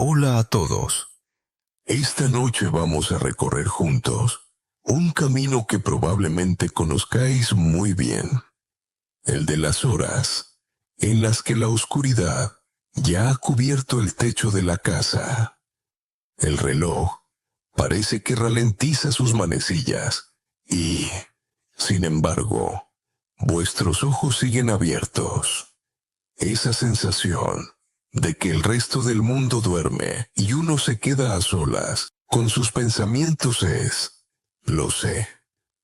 Hola a todos. Esta noche vamos a recorrer juntos un camino que probablemente conozcáis muy bien, el de las horas en las que la oscuridad ya ha cubierto el techo de la casa. El reloj parece que ralentiza sus manecillas y, sin embargo, vuestros ojos siguen abiertos. Esa sensación de que el resto del mundo duerme y uno se queda a solas con sus pensamientos es, lo sé,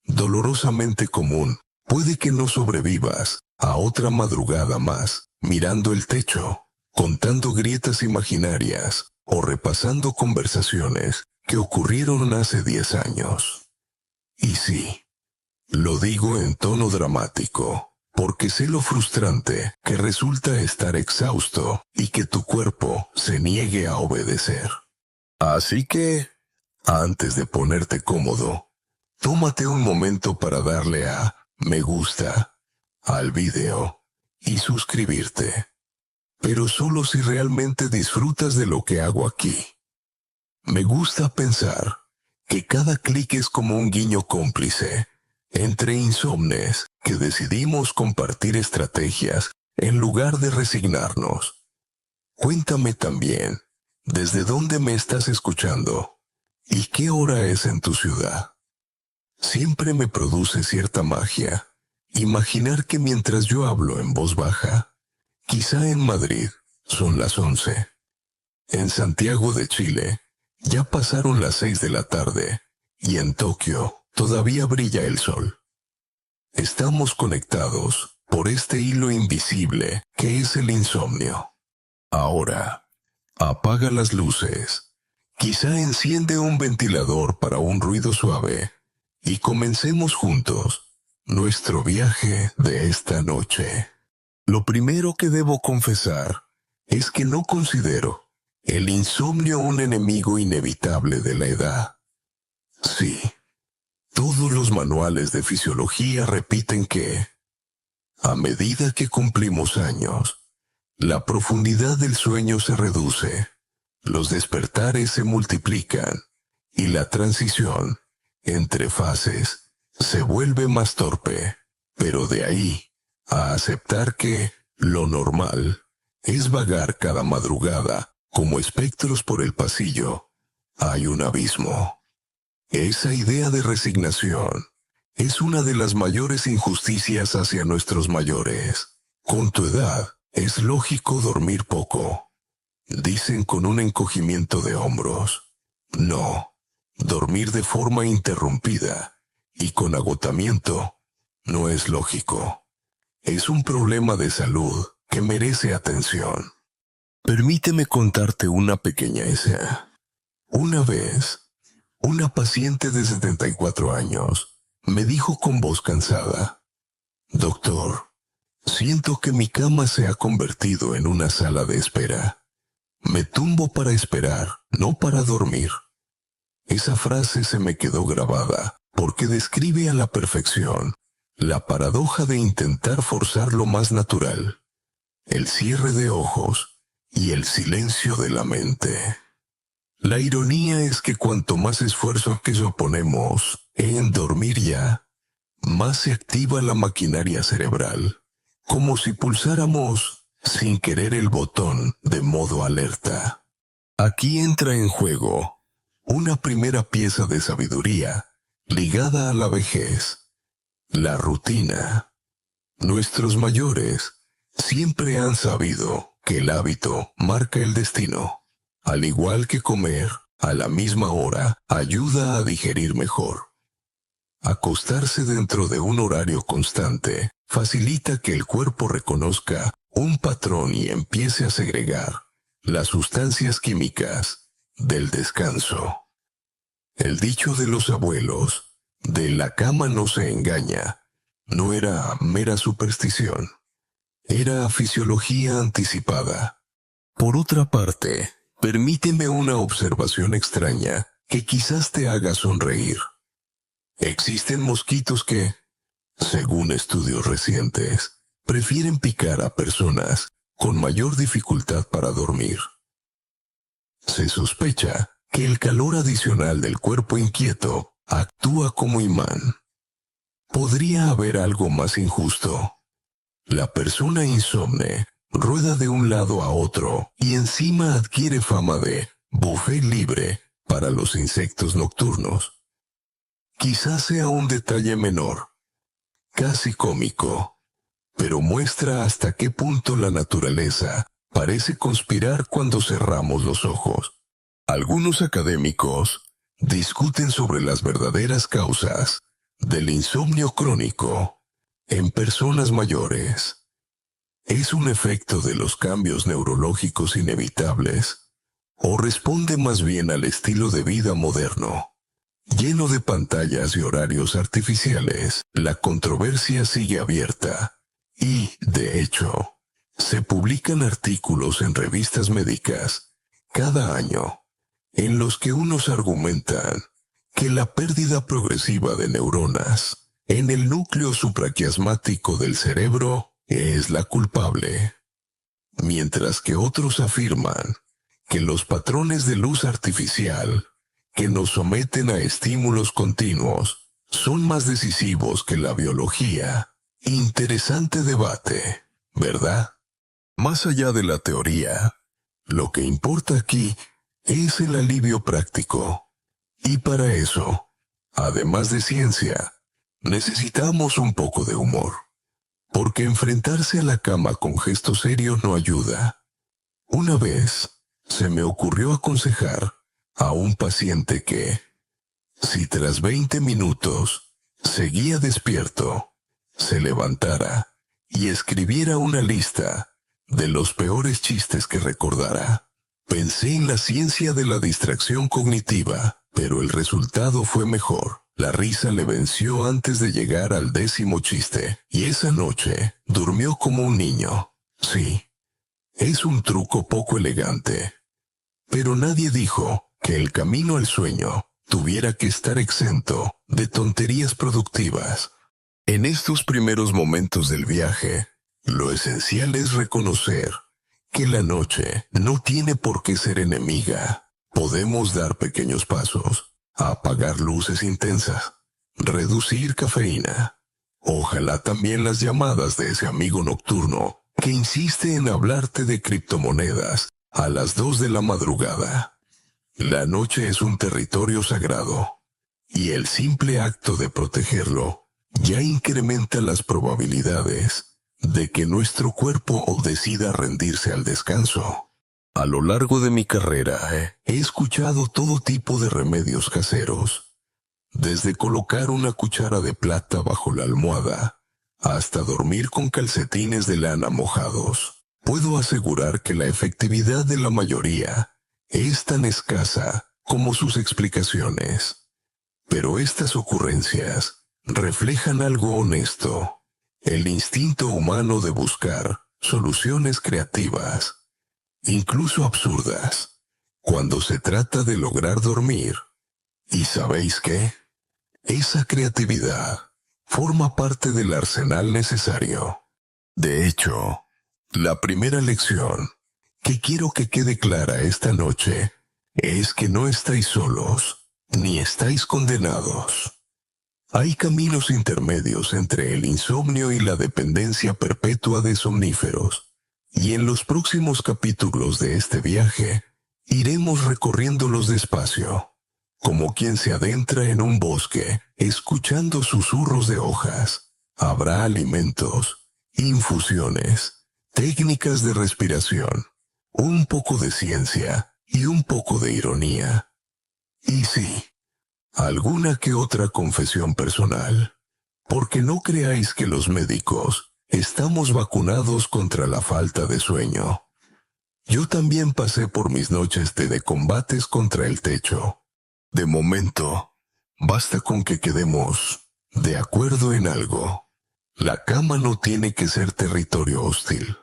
dolorosamente común. Puede que no sobrevivas a otra madrugada más, mirando el techo, contando grietas imaginarias o repasando conversaciones que ocurrieron hace 10 años. Y sí, lo digo en tono dramático, porque sé lo frustrante que resulta estar exhausto y que tu cuerpo se niegue a obedecer. Así que, antes de ponerte cómodo, tómate un momento para darle a me gusta al video y suscribirte. Pero solo si realmente disfrutas de lo que hago aquí. Me gusta pensar que cada clic es como un guiño cómplice entre insomnes que decidimos compartir estrategias en lugar de resignarnos. Cuéntame también, ¿desde dónde me estás escuchando? ¿Y qué hora es en tu ciudad? Siempre me produce cierta magia imaginar que mientras yo hablo en voz baja, quizá en Madrid son las 11. En Santiago de Chile ya pasaron las 6 de la tarde y en Tokio todavía brilla el sol. Estamos conectados por este hilo invisible que es el insomnio. Ahora, apaga las luces. Quizá enciende un ventilador para un ruido suave y comencemos juntos nuestro viaje de esta noche. Lo primero que debo confesar es que no considero el insomnio un enemigo inevitable de la edad. Sí, todos los manuales de fisiología repiten que, a medida que cumplimos años, la profundidad del sueño se reduce, los despertares se multiplican y la transición entre fases se vuelve más torpe, pero de ahí a aceptar que lo normal es vagar cada madrugada como espectros por el pasillo, hay un abismo. Esa idea de resignación es una de las mayores injusticias hacia nuestros mayores. Con tu edad, es lógico dormir poco, dicen con un encogimiento de hombros. No, dormir de forma interrumpida y con agotamiento no es lógico. Es un problema de salud que merece atención. Permíteme contarte una pequeña escena. Una vez, una paciente de 74 años me dijo con voz cansada: «Doctor, siento que mi cama se ha convertido en una sala de espera. Me tumbo para esperar, no para dormir». Esa frase se me quedó grabada porque describe a la perfección la paradoja de intentar forzar lo más natural, el cierre de ojos y el silencio de la mente. La ironía es que cuanto más esfuerzo que ponemos en dormir ya, más se activa la maquinaria cerebral, como si pulsáramos sin querer el botón de modo alerta. Aquí entra en juego una primera pieza de sabiduría ligada a la vejez, la rutina. Nuestros mayores siempre han sabido que el hábito marca el destino. Al igual que comer a la misma hora ayuda a digerir mejor. Acostarse dentro de un horario constante facilita que el cuerpo reconozca un patrón y empiece a segregar las sustancias químicas del descanso. El dicho de los abuelos, de la cama no se engaña, no era mera superstición, era fisiología anticipada. Por otra parte, permíteme una observación extraña que quizás te haga sonreír. Existen mosquitos que, según estudios recientes, prefieren picar a personas con mayor dificultad para dormir. Se sospecha que el calor adicional del cuerpo inquieto actúa como imán. ¿Podría haber algo más injusto? La persona insomne rueda de un lado a otro y encima adquiere fama de buffet libre para los insectos nocturnos. Quizás sea un detalle menor, casi cómico, pero muestra hasta qué punto la naturaleza parece conspirar cuando cerramos los ojos. Algunos académicos discuten sobre las verdaderas causas del insomnio crónico en personas mayores. ¿Es un efecto de los cambios neurológicos inevitables o responde más bien al estilo de vida moderno? Lleno de pantallas y horarios artificiales, la controversia sigue abierta y, de hecho, se publican artículos en revistas médicas cada año en los que unos argumentan que la pérdida progresiva de neuronas en el núcleo supraquiasmático del cerebro es la culpable, mientras que otros afirman que los patrones de luz artificial que nos someten a estímulos continuos son más decisivos que la biología. Interesante debate, ¿verdad? Más allá de la teoría, lo que importa aquí es el alivio práctico. Y para eso, además de ciencia, necesitamos un poco de humor. Porque enfrentarse a la cama con gesto serio no ayuda. Una vez, se me ocurrió aconsejar a un paciente que, si tras 20 minutos seguía despierto, se levantara y escribiera una lista de los peores chistes que recordara. Pensé en la ciencia de la distracción cognitiva, pero el resultado fue mejor. La risa le venció antes de llegar al 10º chiste, y esa noche durmió como un niño. Sí, es un truco poco elegante, pero nadie dijo que el camino al sueño tuviera que estar exento de tonterías productivas. En estos primeros momentos del viaje, lo esencial es reconocer que la noche no tiene por qué ser enemiga. Podemos dar pequeños pasos, apagar luces intensas, reducir cafeína. Ojalá también las llamadas de ese amigo nocturno que insiste en hablarte de criptomonedas a las 2 de la madrugada. La noche es un territorio sagrado, y el simple acto de protegerlo ya incrementa las probabilidades de que nuestro cuerpo decida rendirse al descanso. A lo largo de mi carrera he escuchado todo tipo de remedios caseros, desde colocar una cuchara de plata bajo la almohada hasta dormir con calcetines de lana mojados. Puedo asegurar que la efectividad de la mayoría es tan escasa como sus explicaciones. Pero estas ocurrencias reflejan algo honesto, el instinto humano de buscar soluciones creativas, incluso absurdas, cuando se trata de lograr dormir. ¿Y sabéis qué? Esa creatividad forma parte del arsenal necesario. De hecho, la primera lección que quiero que quede clara esta noche es que no estáis solos, ni estáis condenados. Hay caminos intermedios entre el insomnio y la dependencia perpetua de somníferos, y en los próximos capítulos de este viaje iremos recorriéndolos despacio, como quien se adentra en un bosque, escuchando susurros de hojas. Habrá alimentos, infusiones, técnicas de respiración, un poco de ciencia y un poco de ironía. Y sí, alguna que otra confesión personal, porque no creáis que los médicos estamos vacunados contra la falta de sueño. Yo también pasé por mis noches de combates contra el techo. De momento, basta con que quedemos de acuerdo en algo. La cama no tiene que ser territorio hostil.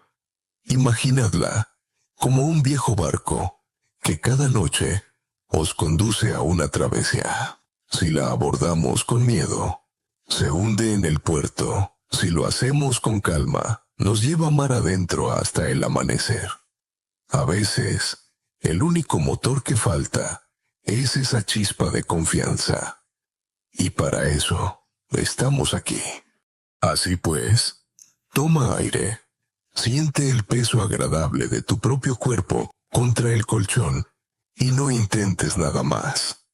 Imaginadla como un viejo barco que cada noche os conduce a una travesía. Si la abordamos con miedo, se hunde en el puerto. Si lo hacemos con calma, nos lleva mar adentro hasta el amanecer. A veces, El único motor que falta es esa chispa de confianza. Y para eso estamos aquí. Así pues, toma aire. Siente el peso agradable de tu propio cuerpo contra el colchón y no intentes nada más.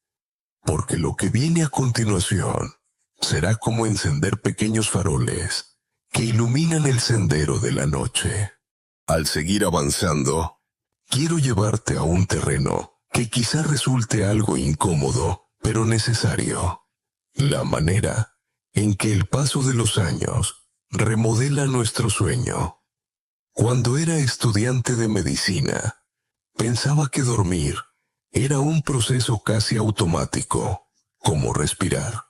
Porque lo que viene a continuación será como encender pequeños faroles que iluminan el sendero de la noche. Al seguir avanzando, quiero llevarte a un terreno que quizá resulte algo incómodo, pero necesario. La manera en que el paso de los años remodela nuestro sueño. Cuando era estudiante de medicina, pensaba que dormir era un proceso casi automático, como respirar.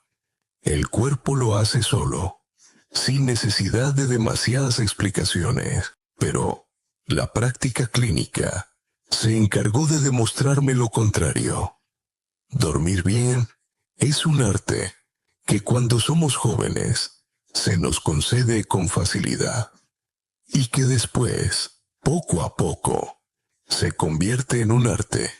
El cuerpo lo hace solo, sin necesidad de demasiadas explicaciones, pero la práctica clínica se encargó de demostrarme lo contrario. Dormir bien es un arte que cuando somos jóvenes se nos concede con facilidad y que después, poco a poco, se convierte en un arte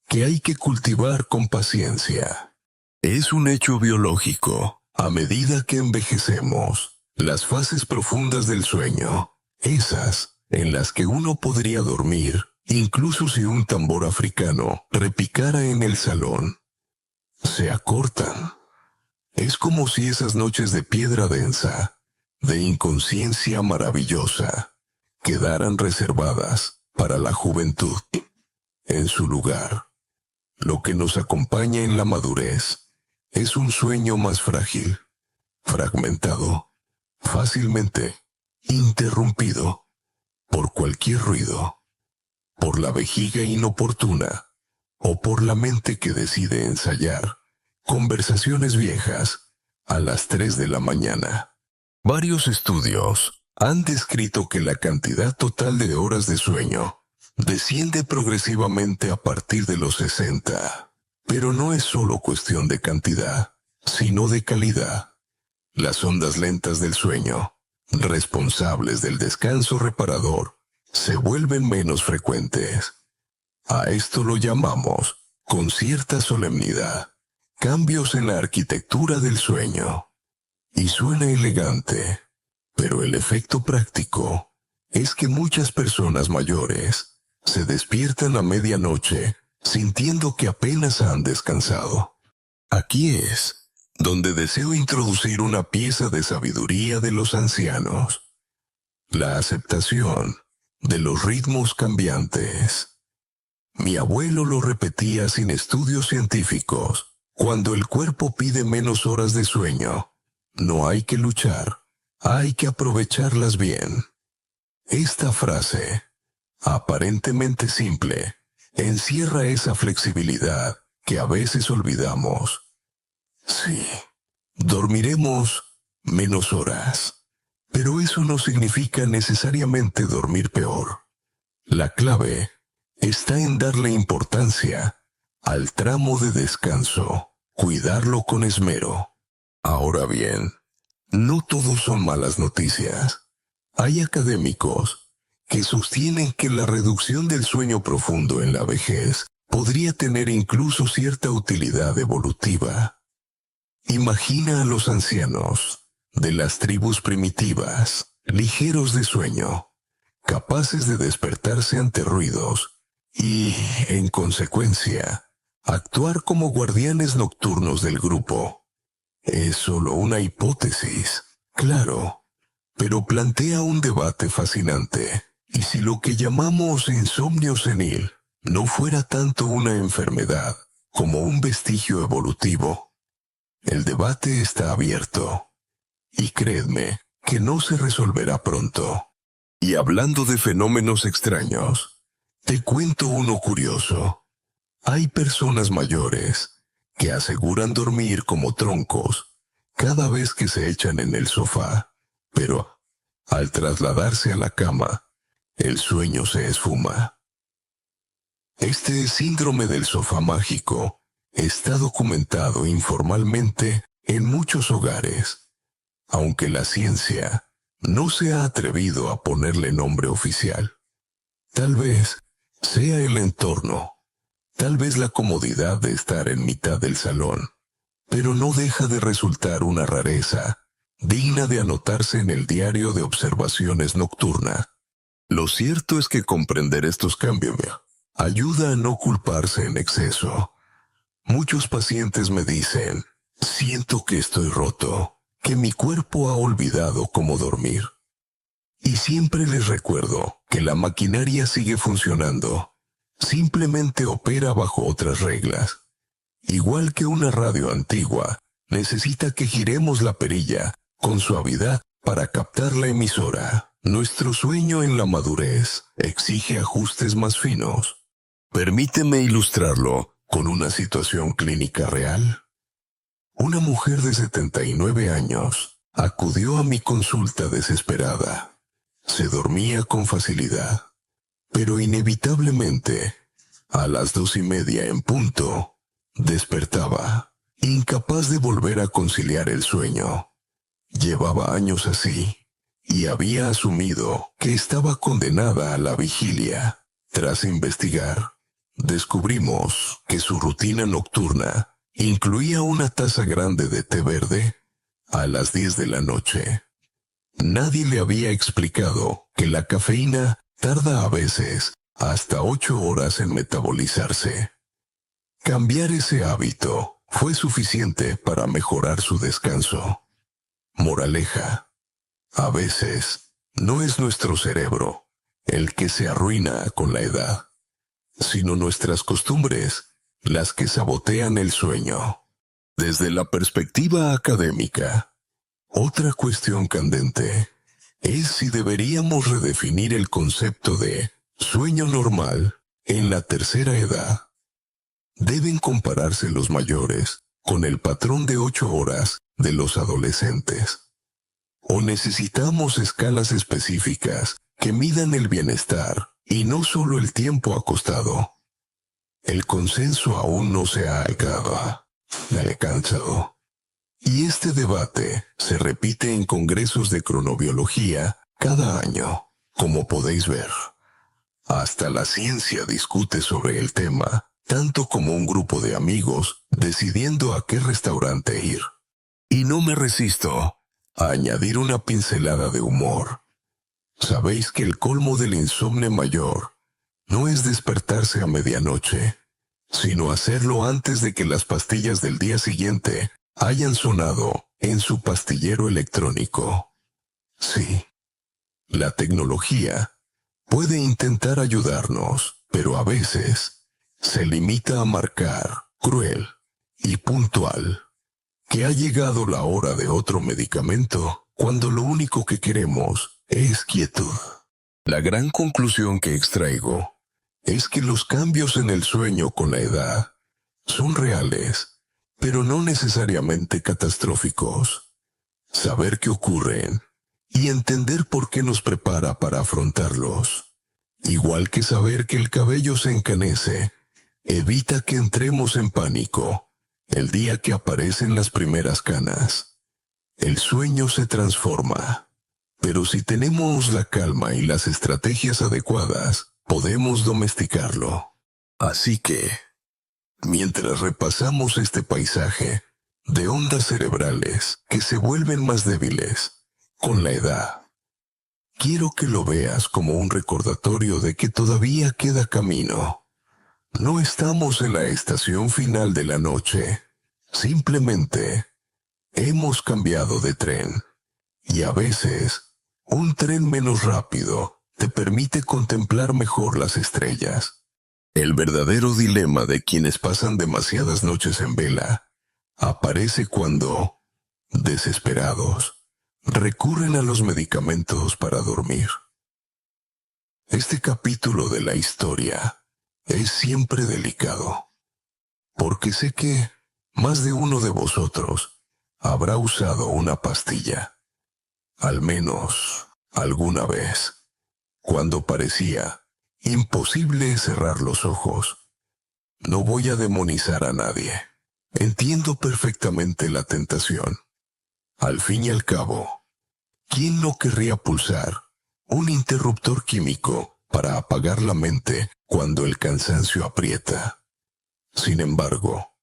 que hay que cultivar con paciencia. Es un hecho biológico. A medida que envejecemos, las fases profundas del sueño, esas en las que uno podría dormir, incluso si un tambor africano repicara en el salón, se acortan. Es como si esas noches de piedra densa, de inconsciencia maravillosa, quedaran reservadas para la juventud. En su lugar, lo que nos acompaña en la madurez es un sueño más frágil, fragmentado, fácilmente interrumpido por cualquier ruido, por la vejiga inoportuna o por la mente que decide ensayar conversaciones viejas a las 3 de la mañana. Varios estudios han descrito que la cantidad total de horas de sueño desciende progresivamente a partir de los 60. Pero no es solo cuestión de cantidad, sino de calidad. Las ondas lentas del sueño, responsables del descanso reparador, se vuelven menos frecuentes. A esto lo llamamos, con cierta solemnidad, cambios en la arquitectura del sueño. Y suena elegante, pero el efecto práctico es que muchas personas mayores se despiertan a medianoche sintiendo que apenas han descansado. Aquí es donde deseo introducir una pieza de sabiduría de los ancianos: la aceptación de los ritmos cambiantes. Mi abuelo lo repetía sin estudios científicos: cuando el cuerpo pide menos horas de sueño, no hay que luchar, hay que aprovecharlas bien. Esta frase, aparentemente simple, encierra esa flexibilidad que a veces olvidamos. Sí, dormiremos menos horas, pero eso no significa necesariamente dormir peor. La clave está en darle importancia al tramo de descanso, cuidarlo con esmero. Ahora bien, no todos son malas noticias. Hay académicos que sostienen que la reducción del sueño profundo en la vejez podría tener incluso cierta utilidad evolutiva. Imagina a los ancianos de las tribus primitivas, ligeros de sueño, capaces de despertarse ante ruidos y, en consecuencia, actuar como guardianes nocturnos del grupo. Es solo una hipótesis, claro, pero plantea un debate fascinante. ¿Y si lo que llamamos insomnio senil no fuera tanto una enfermedad como un vestigio evolutivo? El debate está abierto, y créedme que no se resolverá pronto. Y hablando de fenómenos extraños, te cuento uno curioso. Hay personas mayores que aseguran dormir como troncos cada vez que se echan en el sofá, pero al trasladarse a la cama, el sueño se esfuma. Este síndrome del sofá mágico está documentado informalmente en muchos hogares, aunque la ciencia no se ha atrevido a ponerle nombre oficial. Tal vez sea el entorno, tal vez la comodidad de estar en mitad del salón, pero no deja de resultar una rareza, digna de anotarse en el diario de observaciones nocturna. Lo cierto es que comprender estos cambios ayuda a no culparse en exceso. Muchos pacientes me dicen, siento que estoy roto, que mi cuerpo ha olvidado cómo dormir. Y siempre les recuerdo que la maquinaria sigue funcionando, simplemente opera bajo otras reglas. Igual que una radio antigua, necesita que giremos la perilla con suavidad para captar la emisora. Nuestro sueño en la madurez exige ajustes más finos. Permíteme ilustrarlo con una situación clínica real. Una mujer de 79 años acudió a mi consulta desesperada. Se dormía con facilidad, pero inevitablemente, a las 2:30 en punto, despertaba, incapaz de volver a conciliar el sueño. Llevaba años así, y había asumido que estaba condenada a la vigilia. Tras investigar, descubrimos que su rutina nocturna incluía una taza grande de té verde a las 10 de la noche. Nadie le había explicado que la cafeína tarda a veces hasta 8 horas en metabolizarse. Cambiar ese hábito fue suficiente para mejorar su descanso. Moraleja: a veces no es nuestro cerebro el que se arruina con la edad, sino nuestras costumbres las que sabotean el sueño. Desde la perspectiva académica, otra cuestión candente es si deberíamos redefinir el concepto de sueño normal en la tercera edad. Deben compararse los mayores con el patrón de 8 horas de los adolescentes. ¿O necesitamos escalas específicas que midan el bienestar y no solo el tiempo acostado? El consenso aún no se ha alcanzado. Y este debate se repite en congresos de cronobiología cada año, como podéis ver. Hasta la ciencia discute sobre el tema, tanto como un grupo de amigos decidiendo a qué restaurante ir. Y no me resisto a añadir una pincelada de humor. Sabéis que el colmo del insomnio mayor no es despertarse a medianoche, sino hacerlo antes de que las pastillas del día siguiente hayan sonado en su pastillero electrónico. Sí, la tecnología puede intentar ayudarnos, pero a veces se limita a marcar, cruel y puntual, que ha llegado la hora de otro medicamento, cuando lo único que queremos es quietud. La gran conclusión que extraigo es que los cambios en el sueño con la edad son reales, pero no necesariamente catastróficos. Saber qué ocurren y entender por qué nos prepara para afrontarlos. Igual que saber que el cabello se encanece, evita que entremos en pánico el día que aparecen las primeras canas. El sueño se transforma, pero si tenemos la calma y las estrategias adecuadas, podemos domesticarlo. Así que, mientras repasamos este paisaje de ondas cerebrales que se vuelven más débiles con la edad, quiero que lo veas como un recordatorio de que todavía queda camino. No estamos en la estación final de la noche. Simplemente hemos cambiado de tren. Y a veces, un tren menos rápido te permite contemplar mejor las estrellas. El verdadero dilema de quienes pasan demasiadas noches en vela aparece cuando, desesperados, recurren a los medicamentos para dormir. Este capítulo de la historia es siempre delicado, porque sé que más de uno de vosotros habrá usado una pastilla, al menos alguna vez, cuando parecía imposible cerrar los ojos. No voy a demonizar a nadie. Entiendo perfectamente la tentación. Al fin y al cabo, ¿quién no querría pulsar un interruptor químico para apagar la mente cuando el cansancio aprieta. Sin embargo,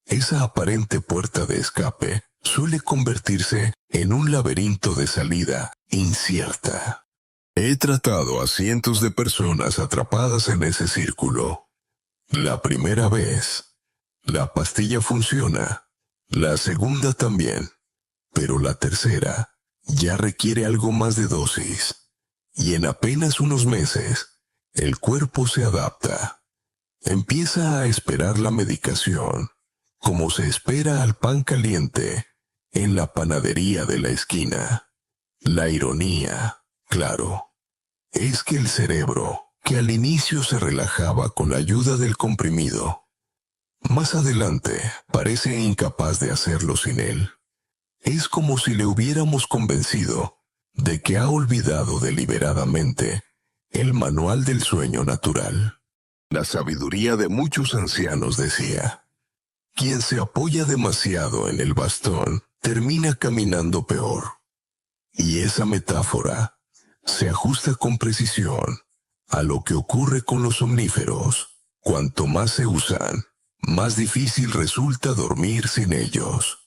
esa aparente puerta de escape suele convertirse en un laberinto de salida incierta. He tratado a cientos de personas atrapadas en ese círculo. La primera vez, la pastilla funciona. La segunda también. Pero la tercera ya requiere algo más de dosis. Y en apenas unos meses, el cuerpo se adapta. Empieza a esperar la medicación, como se espera al pan caliente en la panadería de la esquina. La ironía, claro, es que el cerebro, que al inicio se relajaba con la ayuda del comprimido, más adelante parece incapaz de hacerlo sin él. Es como si le hubiéramos convencido de que ha olvidado deliberadamente el manual del sueño natural. La sabiduría de muchos ancianos decía: quien se apoya demasiado en el bastón termina caminando peor. Y esa metáfora se ajusta con precisión a lo que ocurre con los somníferos. Cuanto más se usan, más difícil resulta dormir sin ellos.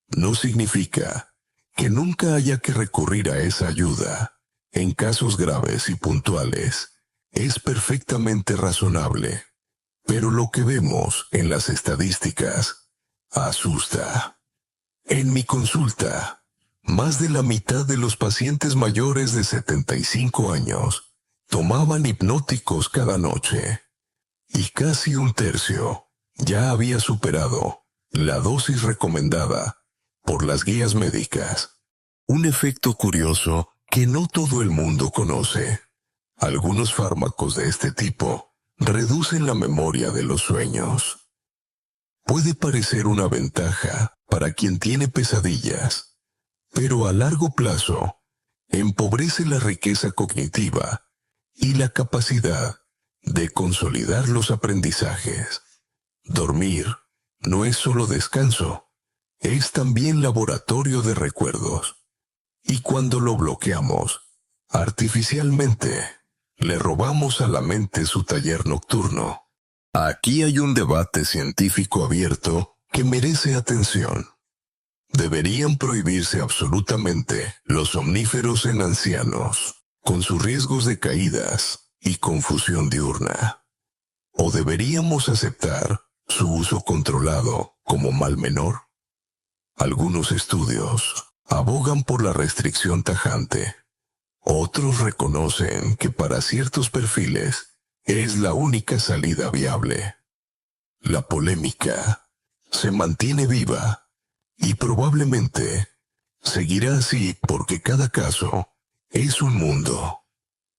No significa que nunca haya que recurrir a esa ayuda. En casos graves y puntuales, es perfectamente razonable. Pero lo que vemos en las estadísticas asusta. En mi consulta, más de la mitad de los pacientes mayores de 75 años tomaban hipnóticos cada noche. Y casi un tercio ya había superado la dosis recomendada por las guías médicas. Un efecto curioso que no todo el mundo conoce. Algunos fármacos de este tipo reducen la memoria de los sueños. Puede parecer una ventaja para quien tiene pesadillas, pero a largo plazo empobrece la riqueza cognitiva y la capacidad de consolidar los aprendizajes. Dormir no es solo descanso, es también laboratorio de recuerdos. Y cuando lo bloqueamos, artificialmente, le robamos a la mente su taller nocturno. Aquí hay un debate científico abierto que merece atención. ¿Deberían prohibirse absolutamente los somníferos en ancianos, con sus riesgos de caídas y confusión diurna? ¿O deberíamos aceptar su uso controlado como mal menor? Algunos estudios abogan por la restricción tajante. Otros reconocen que para ciertos perfiles es la única salida viable. La polémica se mantiene viva y probablemente seguirá así porque cada caso es un mundo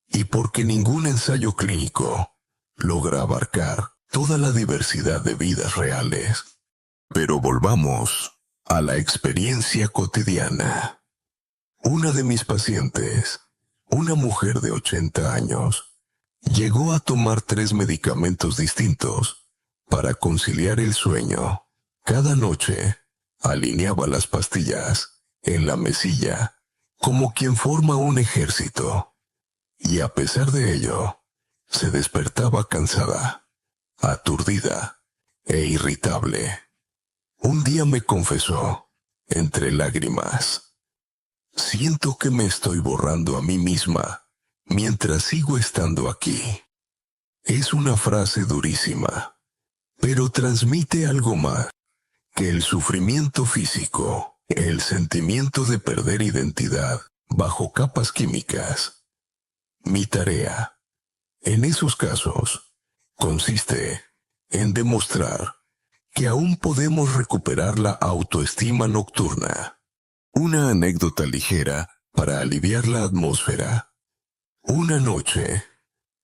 y porque ningún ensayo clínico logra abarcar toda la diversidad de vidas reales. Pero volvamos a la experiencia cotidiana. Una de mis pacientes, una mujer de 80 años, llegó a tomar 3 medicamentos distintos para conciliar el sueño. Cada noche alineaba las pastillas en la mesilla como quien forma un ejército. Y a pesar de ello, se despertaba cansada, aturdida e irritable. Un día me confesó, entre lágrimas: siento que me estoy borrando a mí misma mientras sigo estando aquí. Es una frase durísima, pero transmite algo más que el sufrimiento físico, el sentimiento de perder identidad bajo capas químicas. Mi tarea, en esos casos, consiste en demostrar que aún podemos recuperar la autoestima nocturna. Una anécdota ligera para aliviar la atmósfera. Una noche,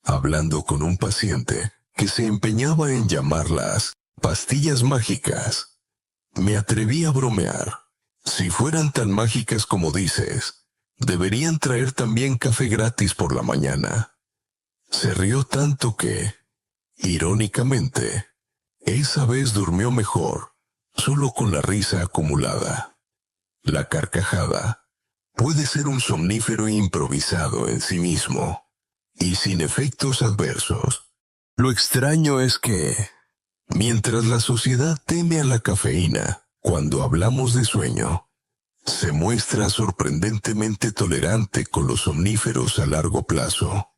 hablando con un paciente que se empeñaba en llamarlas pastillas mágicas, me atreví a bromear. Si fueran tan mágicas como dices, deberían traer también café gratis por la mañana. Se rió tanto que, irónicamente, esa vez durmió mejor, solo con la risa acumulada. La carcajada puede ser un somnífero improvisado en sí mismo y sin efectos adversos. Lo extraño es que, mientras la sociedad teme a la cafeína, cuando hablamos de sueño, se muestra sorprendentemente tolerante con los somníferos a largo plazo.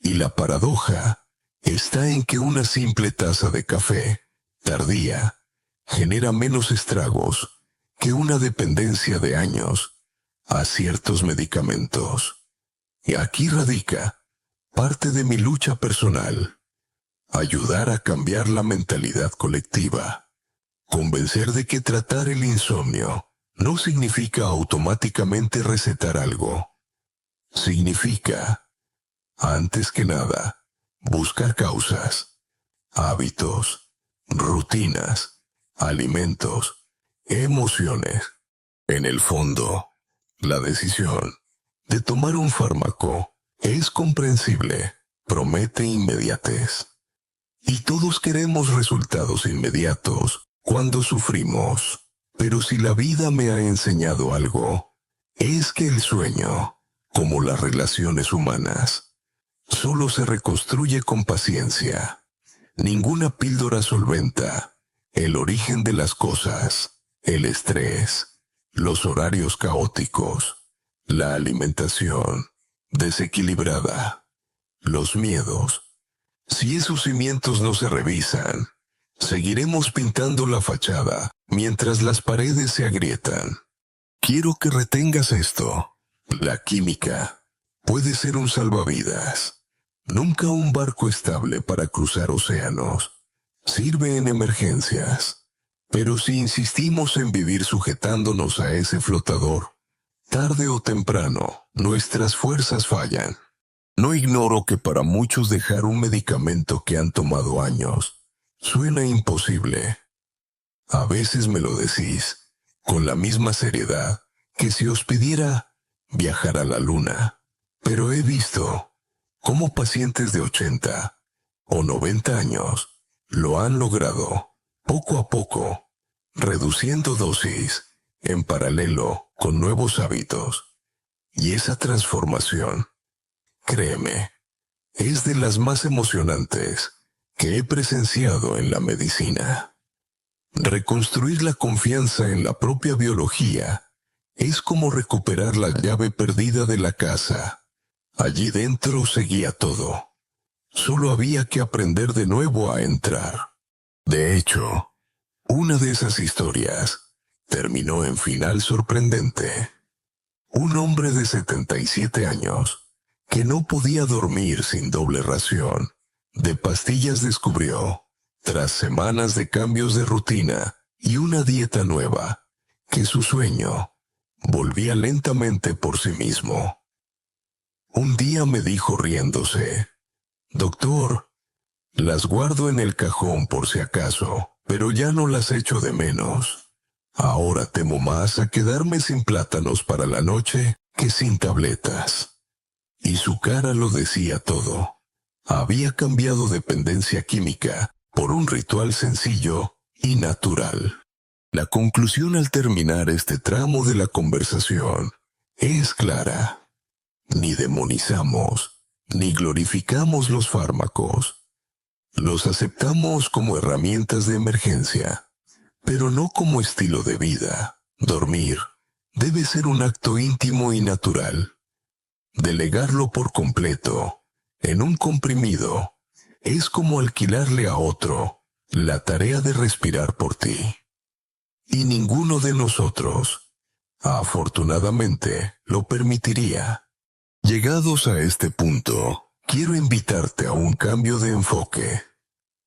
Y la paradoja está en que una simple taza de café, tardía, genera menos estragos que una dependencia de años a ciertos medicamentos. Y aquí radica parte de mi lucha personal: ayudar a cambiar la mentalidad colectiva, convencer de que tratar el insomnio no significa automáticamente recetar algo. Significa, antes que nada, buscar causas, hábitos, rutinas, alimentos, emociones. En el fondo, la decisión de tomar un fármaco es comprensible, promete inmediatez. Y todos queremos resultados inmediatos cuando sufrimos. Pero si la vida me ha enseñado algo, es que el sueño, como las relaciones humanas, solo se reconstruye con paciencia. Ninguna píldora solventa el origen de las cosas, el estrés, los horarios caóticos, la alimentación desequilibrada, los miedos. Si esos cimientos no se revisan, seguiremos pintando la fachada mientras las paredes se agrietan. Quiero que retengas esto. La química puede ser un salvavidas. Nunca un barco estable para cruzar océanos. Sirve en emergencias. Pero si insistimos en vivir sujetándonos a ese flotador, tarde o temprano, nuestras fuerzas fallan. No ignoro que para muchos dejar un medicamento que han tomado años suena imposible. A veces me lo decís, con la misma seriedad que si os pidiera viajar a la luna. Pero he visto cómo pacientes de 80 o 90 años lo han logrado, poco a poco, reduciendo dosis, en paralelo con nuevos hábitos. Y esa transformación, créeme, es de las más emocionantes que he presenciado en la medicina. Reconstruir la confianza en la propia biología es como recuperar la llave perdida de la casa. Allí dentro seguía todo. Solo había que aprender de nuevo a entrar. De hecho, una de esas historias terminó en final sorprendente. Un hombre de 77 años, que no podía dormir sin doble ración de pastillas, descubrió, tras semanas de cambios de rutina y una dieta nueva, que su sueño volvía lentamente por sí mismo. Un día me dijo riéndose: «Doctor, las guardo en el cajón por si acaso, pero ya no las echo de menos. Ahora temo más a quedarme sin plátanos para la noche que sin tabletas». Y su cara lo decía todo. Había cambiado dependencia química por un ritual sencillo y natural. La conclusión al terminar este tramo de la conversación es clara. Ni demonizamos, ni glorificamos los fármacos. Los aceptamos como herramientas de emergencia, pero no como estilo de vida. Dormir debe ser un acto íntimo y natural. Delegarlo por completo en un comprimido es como alquilarle a otro la tarea de respirar por ti. Y ninguno de nosotros, afortunadamente, lo permitiría. Llegados a este punto, quiero invitarte a un cambio de enfoque.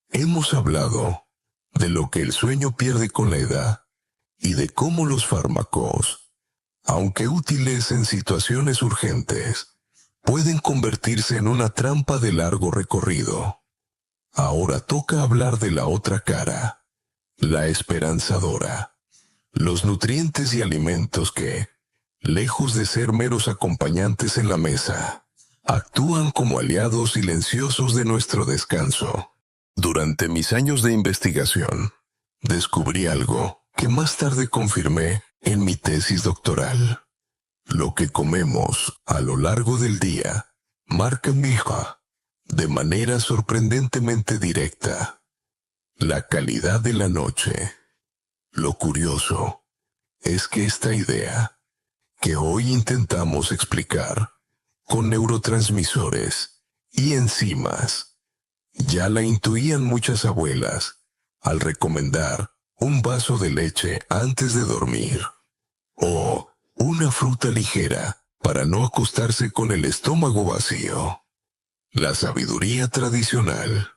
Hemos hablado de lo que el sueño pierde con la edad y de cómo los fármacos, aunque útiles en situaciones urgentes, pueden convertirse en una trampa de largo recorrido. Ahora toca hablar de la otra cara, la esperanzadora. Los nutrientes y alimentos que, lejos de ser meros acompañantes en la mesa, actúan como aliados silenciosos de nuestro descanso. Durante mis años de investigación, descubrí algo que más tarde confirmé en mi tesis doctoral. Lo que comemos a lo largo del día marca de manera sorprendentemente directa, la calidad de la noche. Lo curioso es que esta idea, que hoy intentamos explicar con neurotransmisores y enzimas, ya la intuían muchas abuelas al recomendar un vaso de leche antes de dormir o una fruta ligera para no acostarse con el estómago vacío. La sabiduría tradicional,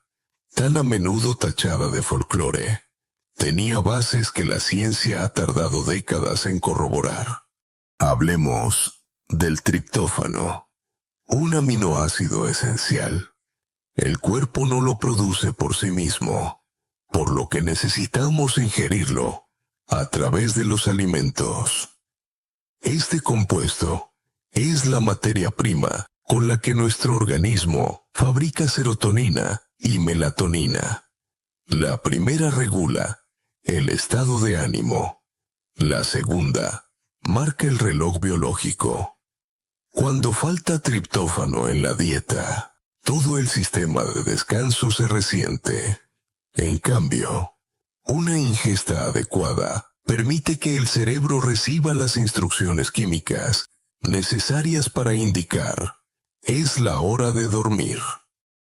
tan a menudo tachada de folclore, tenía bases que la ciencia ha tardado décadas en corroborar. Hablemos del triptófano, un aminoácido esencial. El cuerpo no lo produce por sí mismo, por lo que necesitamos ingerirlo a través de los alimentos. Este compuesto es la materia prima con la que nuestro organismo fabrica serotonina y melatonina. La primera regula el estado de ánimo. La segunda marca el reloj biológico. Cuando falta triptófano en la dieta, todo el sistema de descanso se resiente. En cambio, una ingesta adecuada permite que el cerebro reciba las instrucciones químicas necesarias para indicar: es la hora de dormir.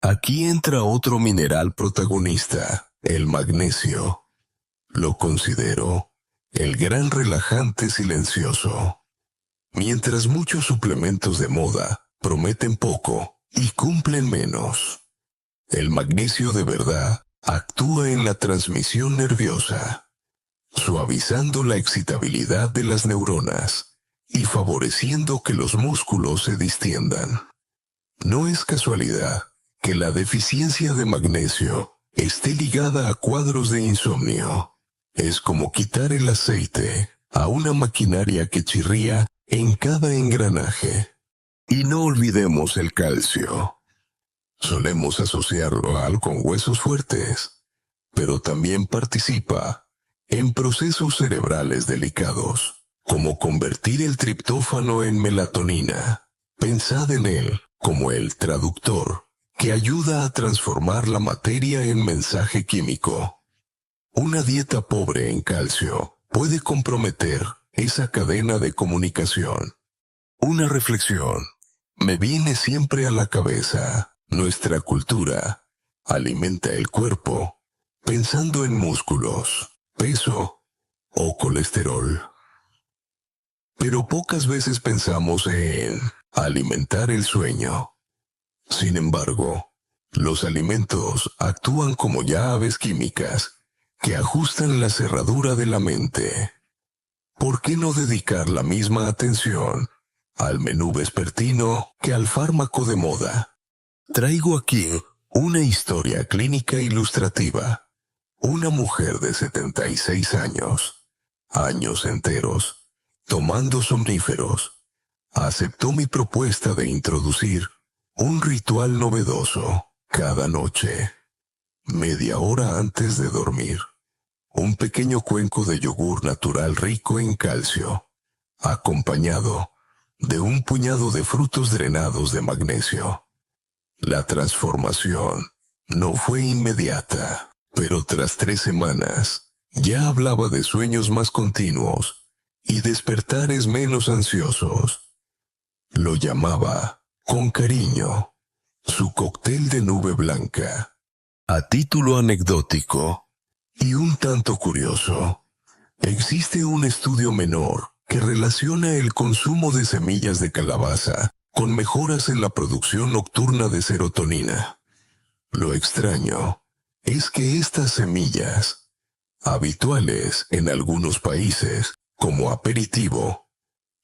Aquí entra otro mineral protagonista, el magnesio. Lo considero el gran relajante silencioso. Mientras muchos suplementos de moda prometen poco y cumplen menos, el magnesio de verdad actúa en la transmisión nerviosa, suavizando la excitabilidad de las neuronas y favoreciendo que los músculos se distiendan. No es casualidad que la deficiencia de magnesio esté ligada a cuadros de insomnio. Es como quitar el aceite a una maquinaria que chirría en cada engranaje. Y no olvidemos el calcio. Solemos asociarlo con huesos fuertes, pero también participa en procesos cerebrales delicados, como convertir el triptófano en melatonina. Pensad en él como el traductor que ayuda a transformar la materia en mensaje químico. Una dieta pobre en calcio puede comprometer esa cadena de comunicación. Una reflexión me viene siempre a la cabeza. Nuestra cultura alimenta el cuerpo pensando en músculos, peso o colesterol. Pero pocas veces pensamos en alimentar el sueño. Sin embargo, los alimentos actúan como llaves químicas que ajustan la cerradura de la mente. ¿Por qué no dedicar la misma atención al menú vespertino que al fármaco de moda? Traigo aquí una historia clínica ilustrativa. Una mujer de 76 años enteros, tomando somníferos, aceptó mi propuesta de introducir un ritual novedoso cada noche. Media hora antes de dormir, un pequeño cuenco de yogur natural rico en calcio, acompañado de un puñado de frutos drenados de magnesio. La transformación no fue inmediata, pero tras 3 semanas ya hablaba de sueños más continuos y despertares menos ansiosos. Lo llamaba, con cariño, su cóctel de nube blanca. A título anecdótico y un tanto curioso, existe un estudio menor que relaciona el consumo de semillas de calabaza con mejoras en la producción nocturna de serotonina. Lo extraño es que estas semillas, habituales en algunos países como aperitivo,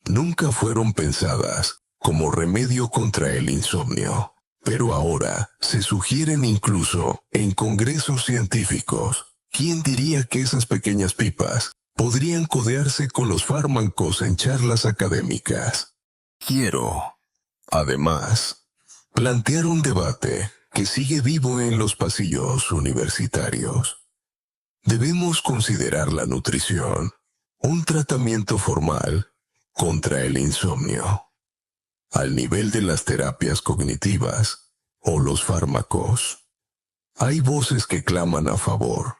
nunca fueron pensadas como remedio contra el insomnio. Pero ahora se sugieren incluso en congresos científicos. ¿Quién diría que esas pequeñas pipas podrían codearse con los fármacos en charlas académicas? Quiero, además, plantear un debate que sigue vivo en los pasillos universitarios. Debemos considerar la nutrición un tratamiento formal contra el insomnio, al nivel de las terapias cognitivas o los fármacos. Hay voces que claman a favor,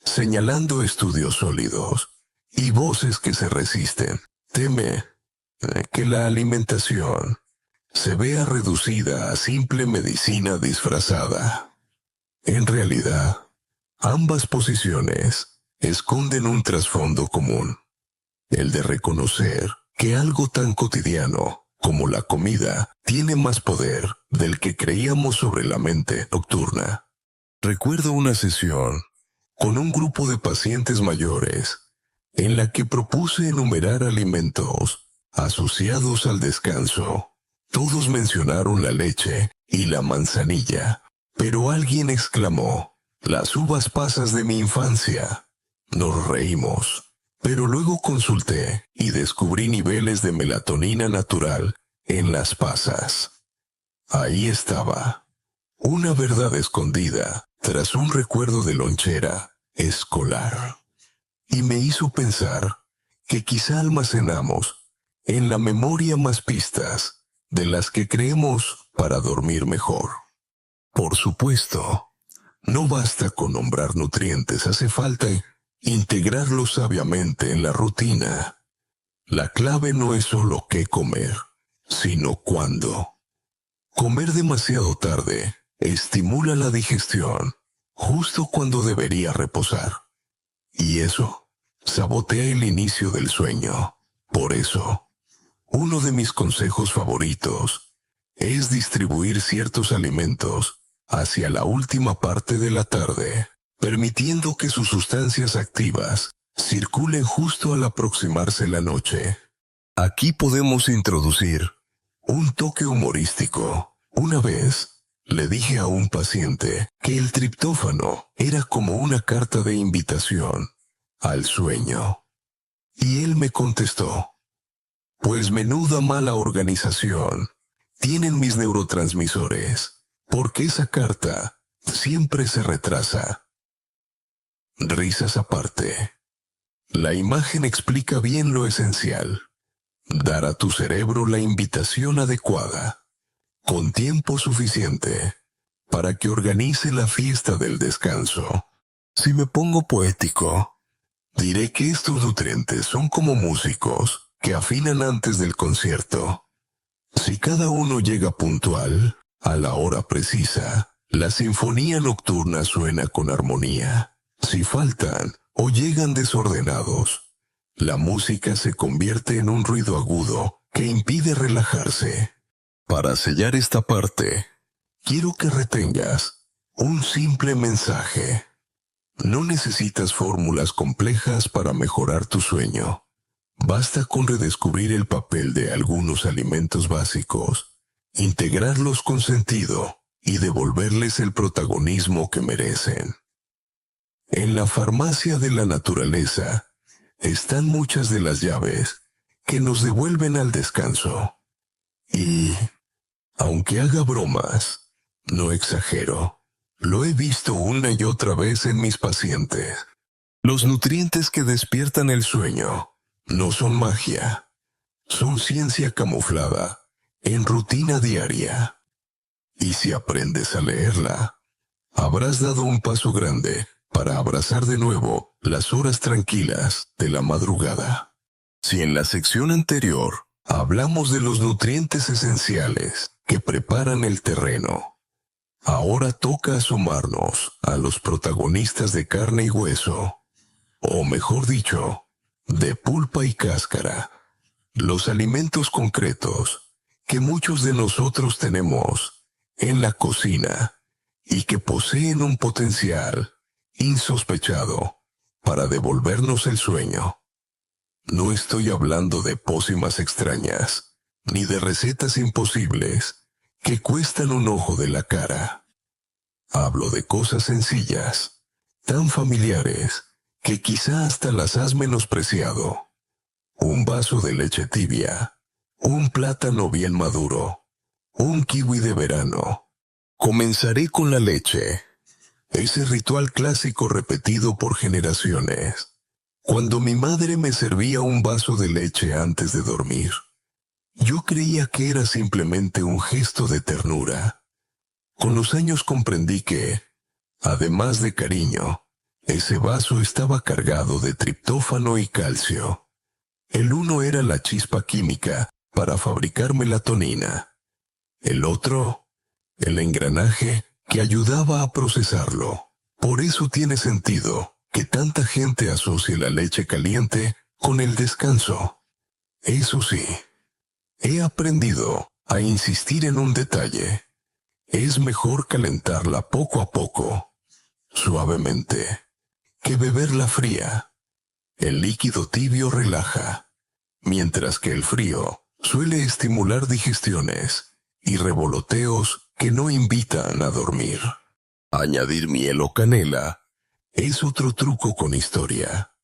señalando estudios sólidos, y voces que se resisten. Teme que la alimentación se vea reducida a simple medicina disfrazada. En realidad, ambas posiciones esconden un trasfondo común, el de reconocer que algo tan cotidiano como la comida tiene más poder del que creíamos sobre la mente nocturna. Recuerdo una sesión con un grupo de pacientes mayores en la que propuse enumerar alimentos asociados al descanso. Todos mencionaron la leche y la manzanilla, pero alguien exclamó: «Las uvas pasas de mi infancia». Nos reímos, pero luego consulté y descubrí niveles de melatonina natural en las pasas. Ahí estaba, una verdad escondida tras un recuerdo de lonchera escolar. Y me hizo pensar que quizá almacenamos en la memoria más pistas de las que creemos para dormir mejor. Por supuesto, no basta con nombrar nutrientes, hace falta integrarlos sabiamente en la rutina. La clave no es solo qué comer, sino cuándo. Comer demasiado tarde estimula la digestión, justo cuando debería reposar. Y eso sabotea el inicio del sueño. Por eso, uno de mis consejos favoritos es distribuir ciertos alimentos hacia la última parte de la tarde, permitiendo que sus sustancias activas circulen justo al aproximarse la noche. Aquí podemos introducir un toque humorístico. Una vez le dije a un paciente que el triptófano era como una carta de invitación al sueño. Y él me contestó: «Pues menuda mala organización tienen mis neurotransmisores, porque esa carta siempre se retrasa». Risas aparte, la imagen explica bien lo esencial: dar a tu cerebro la invitación adecuada, con tiempo suficiente para que organice la fiesta del descanso. Si me pongo poético, diré que estos nutrientes son como músicos que afinan antes del concierto. Si cada uno llega puntual, a la hora precisa, la sinfonía nocturna suena con armonía. Si faltan o llegan desordenados, la música se convierte en un ruido agudo que impide relajarse. Para sellar esta parte, quiero que retengas un simple mensaje. No necesitas fórmulas complejas para mejorar tu sueño. Basta con redescubrir el papel de algunos alimentos básicos, integrarlos con sentido y devolverles el protagonismo que merecen. En la farmacia de la naturaleza están muchas de las llaves que nos devuelven al descanso. Y, aunque haga bromas, no exagero. Lo he visto una y otra vez en mis pacientes. Los nutrientes que despiertan el sueño no son magia, son ciencia camuflada en rutina diaria. Y si aprendes a leerla, habrás dado un paso grande para abrazar de nuevo las horas tranquilas de la madrugada. Si en la sección anterior hablamos de los nutrientes esenciales que preparan el terreno, ahora toca asomarnos a los protagonistas de carne y hueso, o mejor dicho, de pulpa y cáscara, los alimentos concretos que muchos de nosotros tenemos en la cocina y que poseen un potencial insospechado para devolvernos el sueño. No estoy hablando de pócimas extrañas, ni de recetas imposibles que cuestan un ojo de la cara. Hablo de cosas sencillas, tan familiares que quizá hasta las has menospreciado. Un vaso de leche tibia, un plátano bien maduro, un kiwi de verano. Comenzaré con la leche, ese ritual clásico repetido por generaciones. Cuando mi madre me servía un vaso de leche antes de dormir, yo creía que era simplemente un gesto de ternura. Con los años comprendí que, además de cariño, ese vaso estaba cargado de triptófano y calcio. El uno era la chispa química para fabricar melatonina. El otro, el engranaje que ayudaba a procesarlo. Por eso tiene sentido que tanta gente asocie la leche caliente con el descanso. Eso sí, he aprendido a insistir en un detalle. Es mejor calentarla poco a poco, suavemente, que beberla fría. El líquido tibio relaja, mientras que el frío suele estimular digestiones y revoloteos que no invitan a dormir. Añadir miel o canela es otro truco con historia.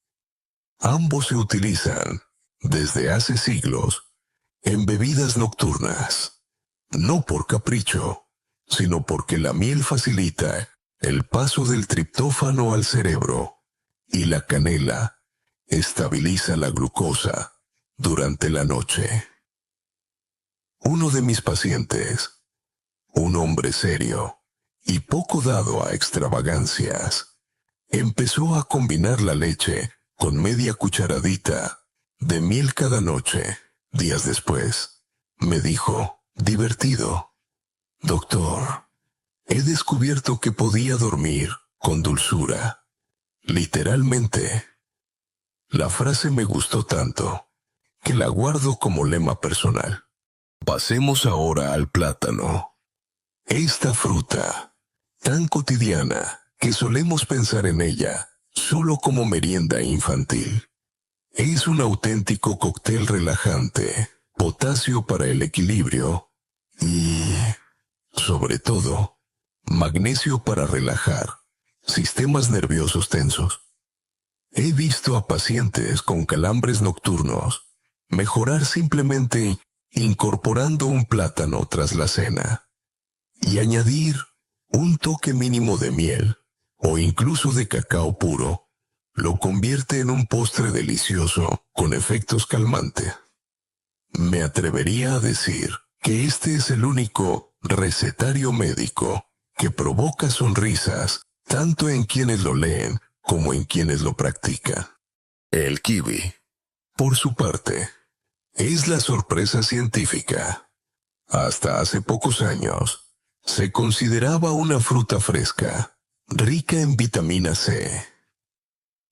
Ambos se utilizan, desde hace siglos, en bebidas nocturnas. No por capricho, sino porque la miel facilita el paso del triptófano al cerebro y la canela estabiliza la glucosa durante la noche. Uno de mis pacientes, un hombre serio y poco dado a extravagancias, empezó a combinar la leche con media cucharadita de miel cada noche. Días después, me dijo, divertido: doctor, he descubierto que podía dormir con dulzura. Literalmente. La frase me gustó tanto que la guardo como lema personal. Pasemos ahora al plátano. Esta fruta, tan cotidiana que solemos pensar en ella solo como merienda infantil, es un auténtico cóctel relajante, potasio para el equilibrio y, sobre todo, magnesio para relajar sistemas nerviosos tensos. He visto a pacientes con calambres nocturnos mejorar simplemente incorporando un plátano tras la cena y añadir un toque mínimo de miel o incluso de cacao puro. Lo convierte en un postre delicioso con efectos calmantes. Me atrevería a decir que este es el único recetario médico que provoca sonrisas tanto en quienes lo leen como en quienes lo practican. El kiwi, por su parte, es la sorpresa científica. Hasta hace pocos años, se consideraba una fruta fresca, rica en vitamina C.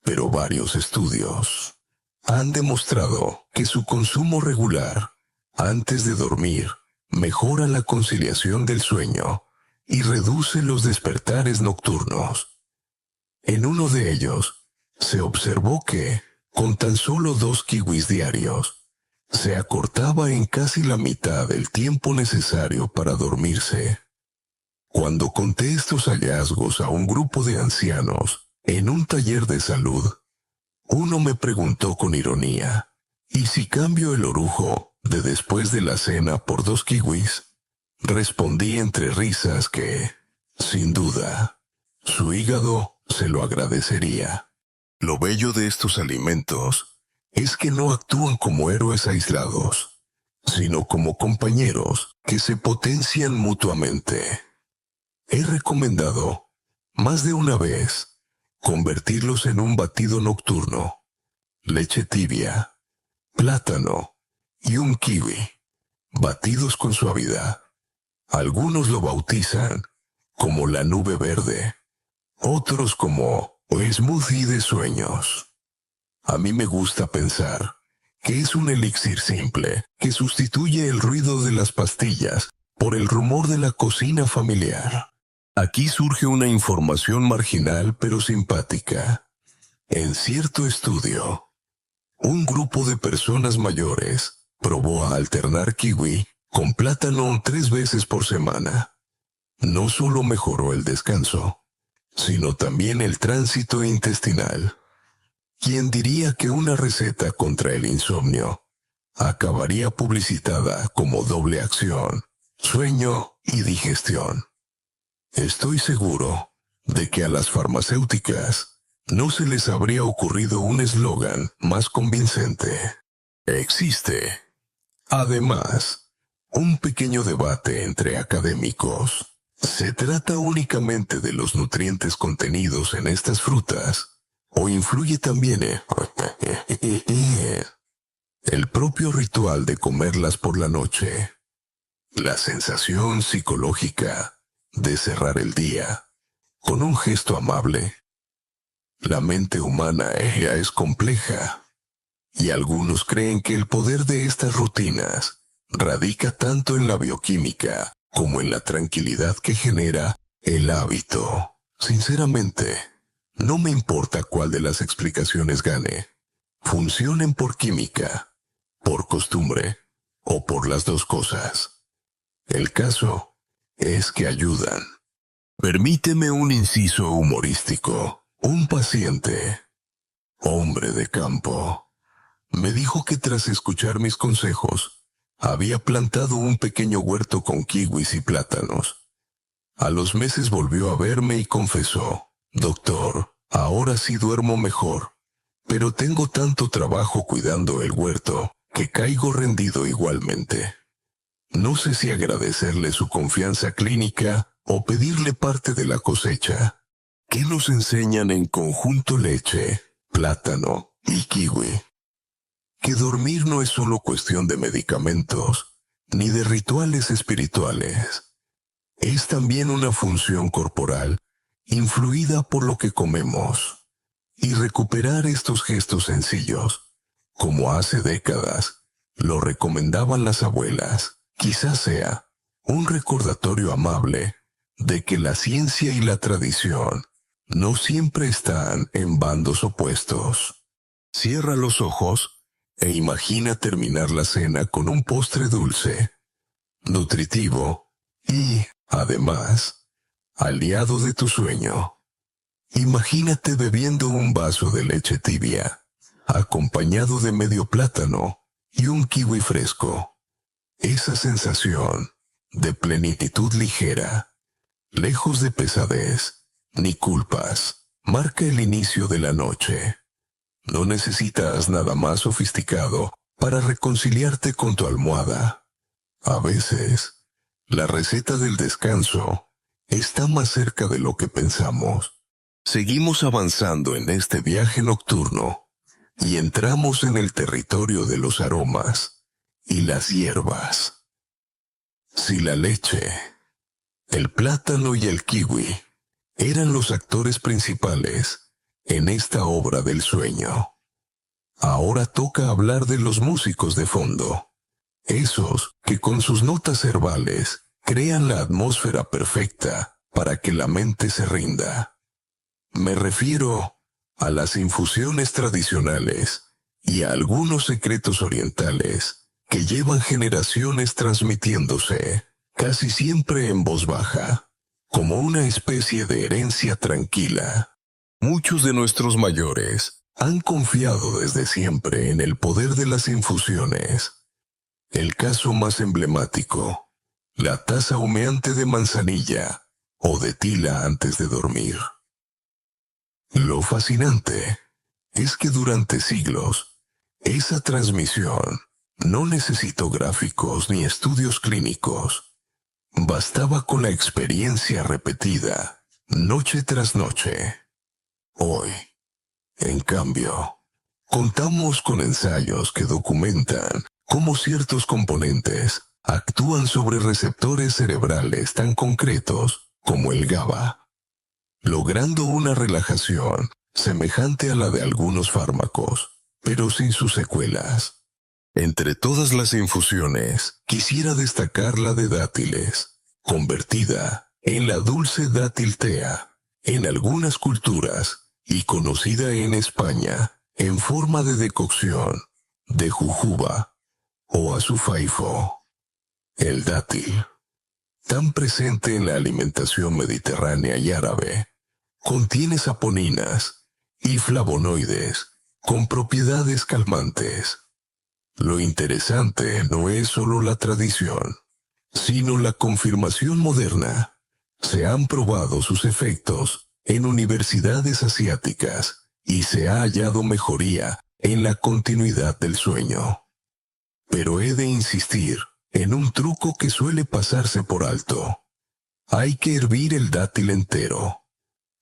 Pero varios estudios han demostrado que su consumo regular antes de dormir mejora la conciliación del sueño y reduce los despertares nocturnos. En uno de ellos, se observó que, con tan solo 2 kiwis diarios, se acortaba en casi la mitad el tiempo necesario para dormirse. Cuando conté estos hallazgos a un grupo de ancianos en un taller de salud, uno me preguntó con ironía, ¿y si cambio el orujo de después de la cena por 2 kiwis? Respondí entre risas que, sin duda, su hígado se lo agradecería. Lo bello de estos alimentos es que no actúan como héroes aislados, sino como compañeros que se potencian mutuamente. He recomendado, más de una vez, convertirlos en un batido nocturno, leche tibia, plátano y un kiwi, batidos con suavidad. Algunos lo bautizan como la nube verde, otros como smoothie de sueños. A mí me gusta pensar que es un elixir simple que sustituye el ruido de las pastillas por el rumor de la cocina familiar. Aquí surge una información marginal pero simpática. En cierto estudio, un grupo de personas mayores probó a alternar kiwi con plátano 3 veces por semana. No solo mejoró el descanso, sino también el tránsito intestinal. ¿Quién diría que una receta contra el insomnio acabaría publicitada como doble acción, sueño y digestión? Estoy seguro de que a las farmacéuticas no se les habría ocurrido un eslogan más convincente. Existe, además, un pequeño debate entre académicos ¿Se trata únicamente de los nutrientes contenidos en estas frutas? ¿O influye también el propio ritual de comerlas por la noche? La sensación psicológica de cerrar el día con un gesto amable. La mente humana ella es compleja, y algunos creen que el poder de estas rutinas radica tanto en la bioquímica como en la tranquilidad que genera el hábito. Sinceramente, no me importa cuál de las explicaciones gane. Funcionen por química, por costumbre o por las dos cosas. El caso es que ayudan. Permíteme un inciso humorístico. Un paciente, hombre de campo, me dijo que tras escuchar mis consejos, había plantado un pequeño huerto con kiwis y plátanos. A los meses volvió a verme y confesó: «Doctor, ahora sí duermo mejor, pero tengo tanto trabajo cuidando el huerto que caigo rendido igualmente». No sé si agradecerle su confianza clínica o pedirle parte de la cosecha. ¿Qué nos enseñan en conjunto leche, plátano y kiwi? Que dormir no es solo cuestión de medicamentos, ni de rituales espirituales. Es también una función corporal, influida por lo que comemos. Y recuperar estos gestos sencillos, como hace décadas, lo recomendaban las abuelas, quizás sea un recordatorio amable de que la ciencia y la tradición no siempre están en bandos opuestos. Cierra los ojos e imagina terminar la cena con un postre dulce, nutritivo y, además, aliado de tu sueño. Imagínate bebiendo un vaso de leche tibia, acompañado de medio plátano y un kiwi fresco. Esa sensación de plenitud ligera, lejos de pesadez ni culpas, marca el inicio de la noche. No necesitas nada más sofisticado para reconciliarte con tu almohada. A veces, la receta del descanso está más cerca de lo que pensamos. Seguimos avanzando en este viaje nocturno y entramos en el territorio de los aromas y las hierbas. Si la leche, el plátano y el kiwi eran los actores principales en esta obra del sueño, ahora toca hablar de los músicos de fondo, esos que con sus notas herbales crean la atmósfera perfecta para que la mente se rinda. Me refiero a las infusiones tradicionales y a algunos secretos orientales que llevan generaciones transmitiéndose, casi siempre en voz baja, como una especie de herencia tranquila. Muchos de nuestros mayores han confiado desde siempre en el poder de las infusiones. El caso más emblemático, la taza humeante de manzanilla o de tila antes de dormir. Lo fascinante es que durante siglos, esa transmisión no necesitó gráficos ni estudios clínicos. Bastaba con la experiencia repetida, noche tras noche. Hoy, en cambio, contamos con ensayos que documentan cómo ciertos componentes actúan sobre receptores cerebrales tan concretos como el GABA, logrando una relajación semejante a la de algunos fármacos, pero sin sus secuelas. Entre todas las infusiones, quisiera destacar la de dátiles, convertida en la dulce dátil tea, en algunas culturas, y conocida en España en forma de decocción de jujuba o azufaifo. El dátil, tan presente en la alimentación mediterránea y árabe, contiene saponinas y flavonoides con propiedades calmantes. Lo interesante no es solo la tradición, sino la confirmación moderna. Se han probado sus efectos en universidades asiáticas y se ha hallado mejoría en la continuidad del sueño. Pero he de insistir en un truco que suele pasarse por alto. Hay que hervir el dátil entero,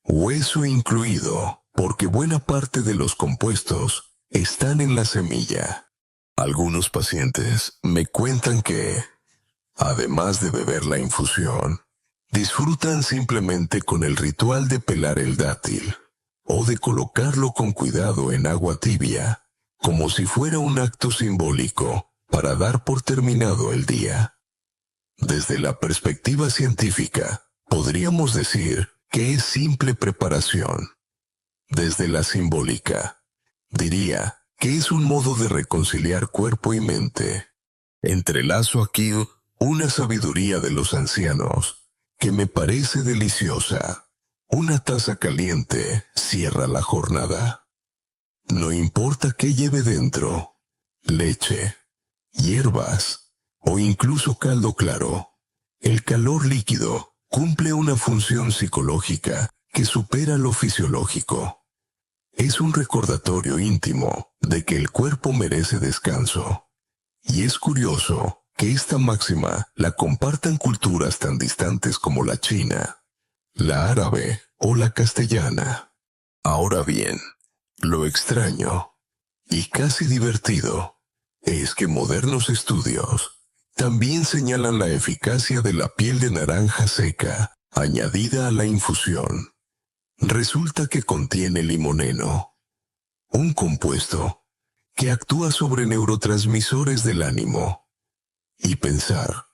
hueso incluido, porque buena parte de los compuestos están en la semilla. Algunos pacientes me cuentan que, además de beber la infusión, disfrutan simplemente con el ritual de pelar el dátil o de colocarlo con cuidado en agua tibia, como si fuera un acto simbólico para dar por terminado el día. Desde la perspectiva científica, podríamos decir que es simple preparación. Desde la simbólica, diría que es un modo de reconciliar cuerpo y mente. Entrelazo aquí una sabiduría de los ancianos que me parece deliciosa. Una taza caliente cierra la jornada. No importa qué lleve dentro, leche, hierbas o incluso caldo claro, el calor líquido cumple una función psicológica que supera lo fisiológico. Es un recordatorio íntimo de que el cuerpo merece descanso. Y es curioso que esta máxima la compartan culturas tan distantes como la china, la árabe o la castellana. Ahora bien, lo extraño y casi divertido es que modernos estudios también señalan la eficacia de la piel de naranja seca añadida a la infusión. Resulta que contiene limoneno, un compuesto que actúa sobre neurotransmisores del ánimo. Y pensar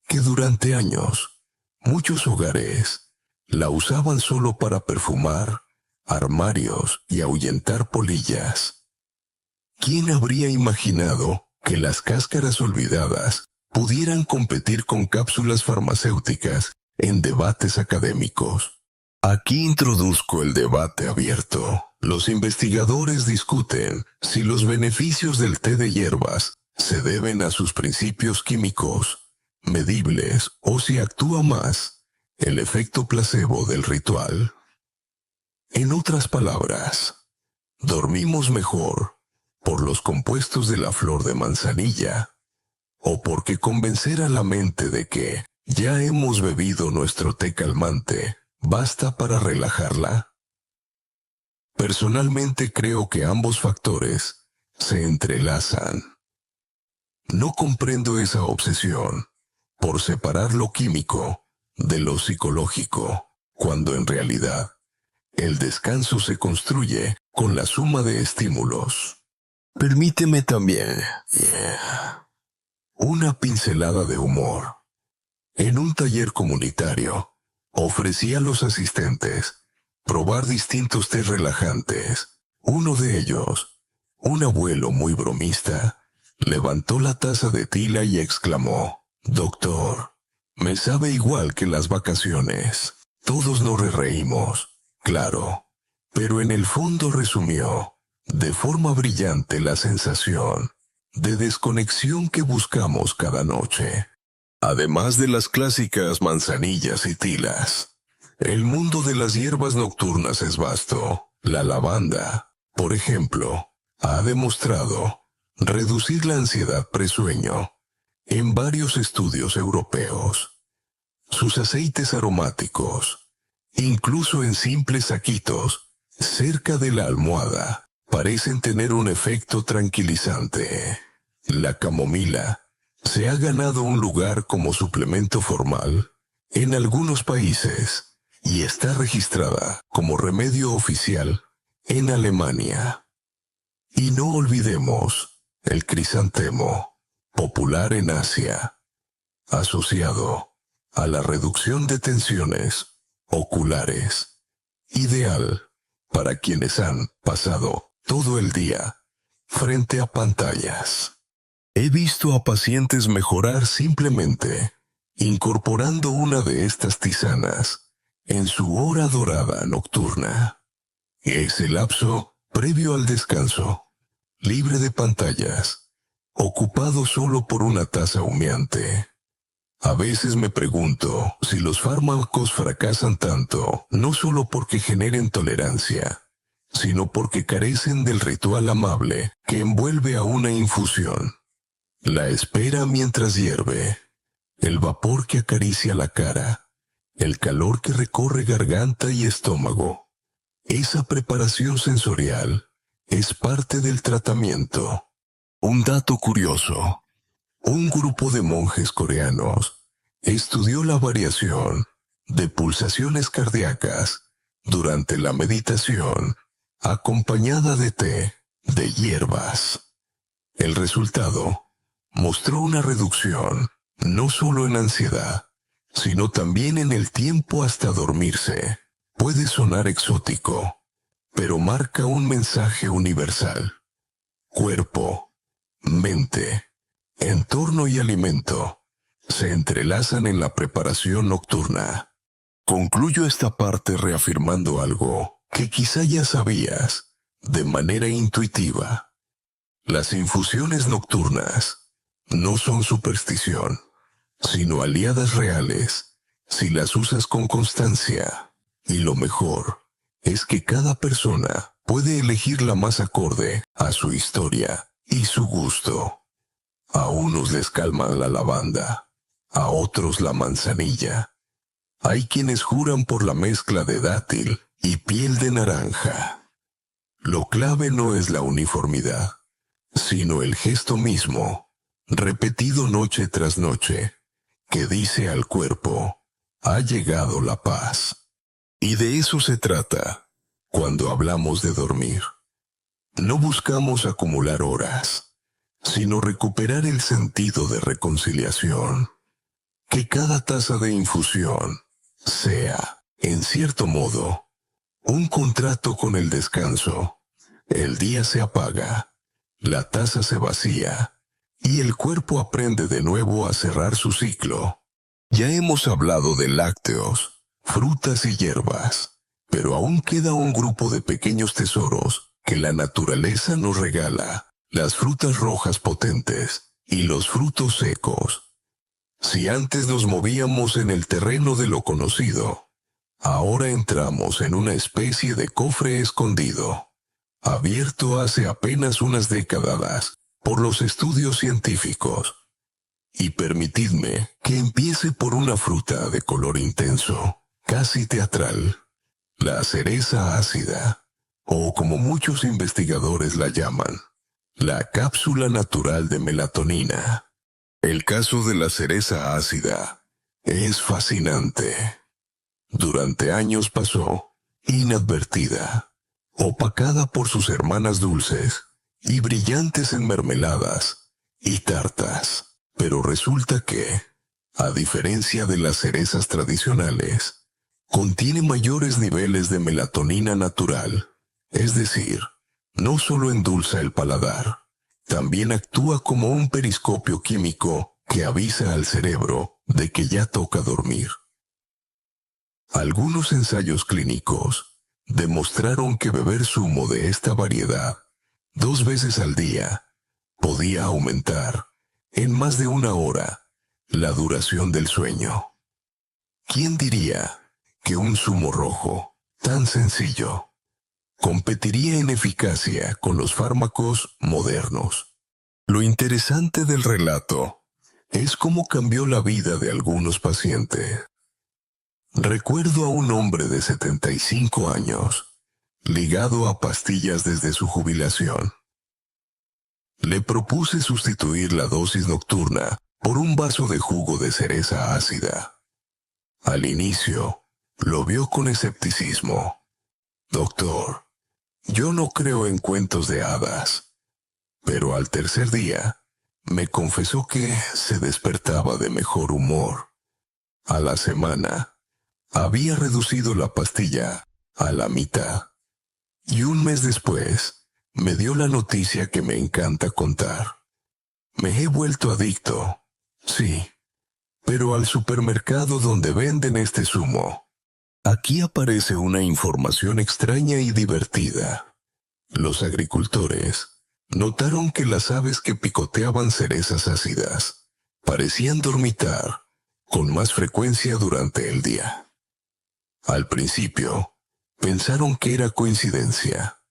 que durante años muchos hogares la usaban solo para perfumar armarios y ahuyentar polillas. ¿Quién habría imaginado que las cáscaras olvidadas pudieran competir con cápsulas farmacéuticas en debates académicos? Aquí introduzco el debate abierto. Los investigadores discuten si los beneficios del té de hierbas se deben a sus principios químicos, medibles, o si actúa más el efecto placebo del ritual. En otras palabras, dormimos mejor por los compuestos de la flor de manzanilla, o porque convencer a la mente de que ya hemos bebido nuestro té calmante basta para relajarla. Personalmente creo que ambos factores se entrelazan. No comprendo esa obsesión por separar lo químico de lo psicológico, cuando en realidad el descanso se construye con la suma de estímulos. Permíteme también una pincelada de humor. En un taller comunitario, ofrecí a los asistentes probar distintos tés relajantes. Uno de ellos, un abuelo muy bromista, levantó la taza de tila y exclamó: «Doctor, me sabe igual que las vacaciones». Todos nos reímos, claro, pero en el fondo resumió de forma brillante la sensación de desconexión que buscamos cada noche. Además de las clásicas manzanillas y tilas, el mundo de las hierbas nocturnas es vasto. La lavanda, por ejemplo, ha demostrado reducir la ansiedad presueño en varios estudios europeos. Sus aceites aromáticos, incluso en simples saquitos cerca de la almohada, parecen tener un efecto tranquilizante. La camomila se ha ganado un lugar como suplemento formal en algunos países y está registrada como remedio oficial en Alemania. Y no olvidemos el crisantemo, popular en Asia, asociado a la reducción de tensiones oculares, ideal para quienes han pasado todo el día frente a pantallas. He visto a pacientes mejorar simplemente incorporando una de estas tisanas en su hora dorada nocturna. Ese lapso previo al descanso, libre de pantallas, ocupado solo por una taza humeante. A veces me pregunto si los fármacos fracasan tanto no solo porque generen tolerancia, sino porque carecen del ritual amable que envuelve a una infusión. La espera mientras hierve, el vapor que acaricia la cara, el calor que recorre garganta y estómago. Esa preparación sensorial es parte del tratamiento. Un dato curioso. Un grupo de monjes coreanos estudió la variación de pulsaciones cardíacas durante la meditación acompañada de té de hierbas. El resultado mostró una reducción no solo en ansiedad, sino también en el tiempo hasta dormirse. Puede sonar exótico, pero marca un mensaje universal. Cuerpo, mente, entorno y alimento se entrelazan en la preparación nocturna. Concluyo esta parte reafirmando algo que quizá ya sabías de manera intuitiva. Las infusiones nocturnas no son superstición, sino aliadas reales si las usas con constancia. Y lo mejor es que cada persona puede elegir la más acorde a su historia y su gusto. A unos les calma la lavanda, a otros la manzanilla. Hay quienes juran por la mezcla de dátil y piel de naranja. Lo clave no es la uniformidad, sino el gesto mismo, repetido noche tras noche, que dice al cuerpo, ha llegado la paz. Y de eso se trata cuando hablamos de dormir. No buscamos acumular horas, sino recuperar el sentido de reconciliación. Que cada taza de infusión sea, en cierto modo, un contrato con el descanso. El día se apaga, la taza se vacía y el cuerpo aprende de nuevo a cerrar su ciclo. Ya hemos hablado de lácteos, frutas y hierbas, pero aún queda un grupo de pequeños tesoros que la naturaleza nos regala: las frutas rojas potentes y los frutos secos. Si antes nos movíamos en el terreno de lo conocido, ahora entramos en una especie de cofre escondido, abierto hace apenas unas décadas por los estudios científicos. Y permitidme que empiece por una fruta de color intenso, casi teatral, la cereza ácida, o como muchos investigadores la llaman, la cápsula natural de melatonina. El caso de la cereza ácida es fascinante. Durante años pasó inadvertida, opacada por sus hermanas dulces y brillantes en mermeladas y tartas. Pero resulta que, a diferencia de las cerezas tradicionales, contiene mayores niveles de melatonina natural, es decir, no solo endulza el paladar, también actúa como un periscopio químico que avisa al cerebro de que ya toca dormir. Algunos ensayos clínicos demostraron que beber zumo de esta variedad 2 veces al día podía aumentar en más de 1 hora la duración del sueño. ¿Quién diría que un zumo rojo tan sencillo competiría en eficacia con los fármacos modernos? Lo interesante del relato es cómo cambió la vida de algunos pacientes. Recuerdo a un hombre de 75 años, ligado a pastillas desde su jubilación. Le propuse sustituir la dosis nocturna por un vaso de jugo de cereza ácida. Al inicio, lo vio con escepticismo. Doctor, yo no creo en cuentos de hadas. Pero al tercer día, me confesó que se despertaba de mejor humor. A la semana, había reducido la pastilla a la mitad. Y un mes después, me dio la noticia que me encanta contar. Me he vuelto adicto, sí, pero al supermercado donde venden este zumo. Aquí aparece una información extraña y divertida. Los agricultores notaron que las aves que picoteaban cerezas ácidas parecían dormitar con más frecuencia durante el día. Al principio, pensaron que era coincidencia,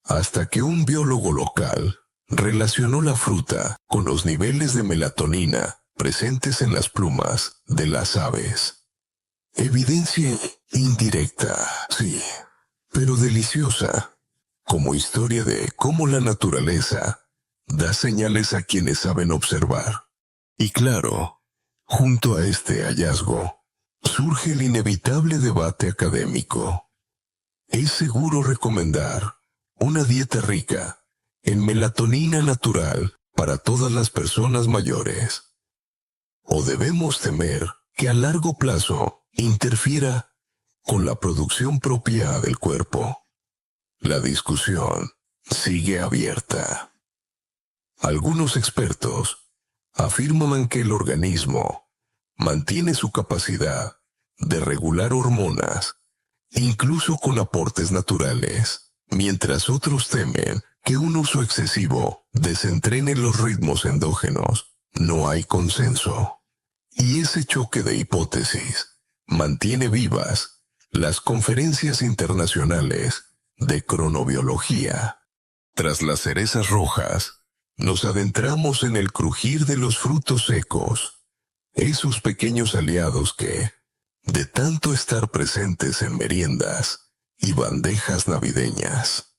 hasta que un biólogo local relacionó la fruta con los niveles de melatonina presentes en las plumas de las aves. Evidencia indirecta, sí, pero deliciosa, como historia de cómo la naturaleza da señales a quienes saben observar. Y claro, junto a este hallazgo, surge el inevitable debate académico. ¿Es seguro recomendar una dieta rica en melatonina natural para todas las personas mayores? ¿O debemos temer que a largo plazo interfiera con la producción propia del cuerpo? La discusión sigue abierta. Algunos expertos afirman que el organismo mantiene su capacidad de regular hormonas, incluso con aportes naturales, mientras otros temen que un uso excesivo desentrene los ritmos endógenos. No hay consenso. Y ese choque de hipótesis mantiene vivas las conferencias internacionales de cronobiología. Tras las cerezas rojas, nos adentramos en el crujir de los frutos secos, esos pequeños aliados que, de tanto estar presentes en meriendas y bandejas navideñas,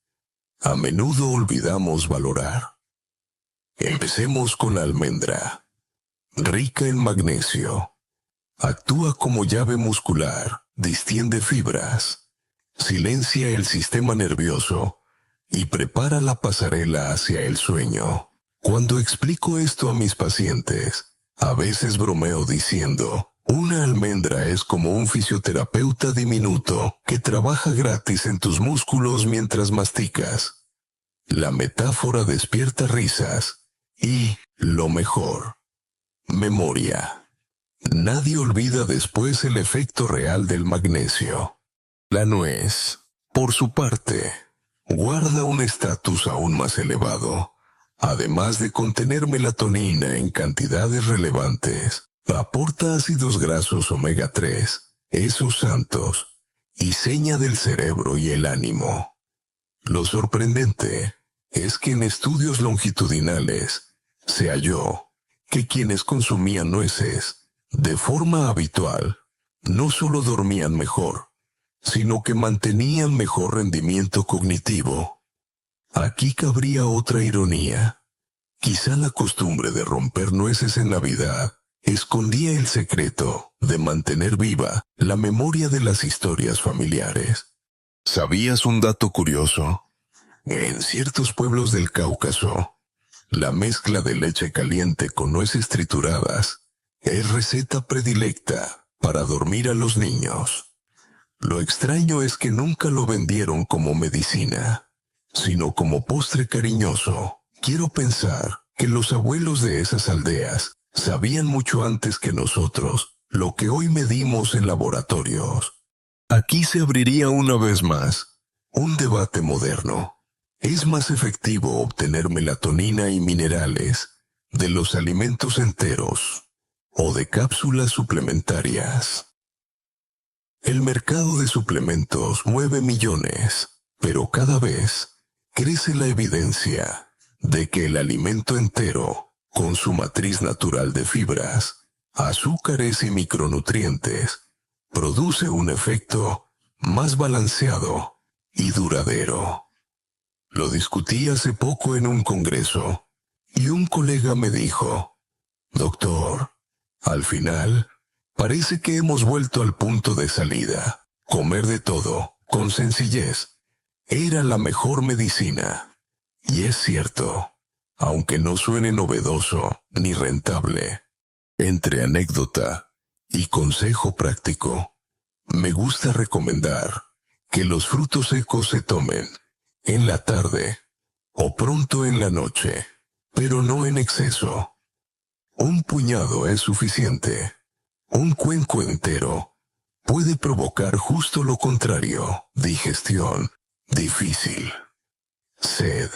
a menudo olvidamos valorar. Empecemos con la almendra. Rica en magnesio, actúa como llave muscular, distiende fibras, silencia el sistema nervioso y prepara la pasarela hacia el sueño. Cuando explico esto a mis pacientes, a veces bromeo diciendo, una almendra es como un fisioterapeuta diminuto que trabaja gratis en tus músculos mientras masticas. La metáfora despierta risas y, lo mejor, memoria. Nadie olvida después el efecto real del magnesio. La nuez, por su parte, guarda un estatus aún más elevado. Además de contener melatonina en cantidades relevantes, aporta ácidos grasos omega 3, esos santos, y seña del cerebro y el ánimo. Lo sorprendente es que en estudios longitudinales se halló que quienes consumían nueces de forma habitual no solo dormían mejor, sino que mantenían mejor rendimiento cognitivo. Aquí cabría otra ironía. Quizá la costumbre de romper nueces en Navidad escondía el secreto de mantener viva la memoria de las historias familiares. ¿Sabías un dato curioso? En ciertos pueblos del Cáucaso, la mezcla de leche caliente con nueces trituradas es receta predilecta para dormir a los niños. Lo extraño es que nunca lo vendieron como medicina, sino como postre cariñoso. Quiero pensar que los abuelos de esas aldeas sabían mucho antes que nosotros lo que hoy medimos en laboratorios. Aquí se abriría una vez más un debate moderno. ¿Es más efectivo obtener melatonina y minerales de los alimentos enteros o de cápsulas suplementarias? El mercado de suplementos mueve millones, pero cada vez crece la evidencia de que el alimento entero, con su matriz natural de fibras, azúcares y micronutrientes, produce un efecto más balanceado y duradero. Lo discutí hace poco en un congreso, y un colega me dijo, «Doctor, al final, parece que hemos vuelto al punto de salida. Comer de todo, con sencillez, era la mejor medicina». Y es cierto, aunque no suene novedoso ni rentable. Entre anécdota y consejo práctico, me gusta recomendar que los frutos secos se tomen en la tarde o pronto en la noche, pero no en exceso. Un puñado es suficiente. Un cuenco entero puede provocar justo lo contrario: digestión difícil, sed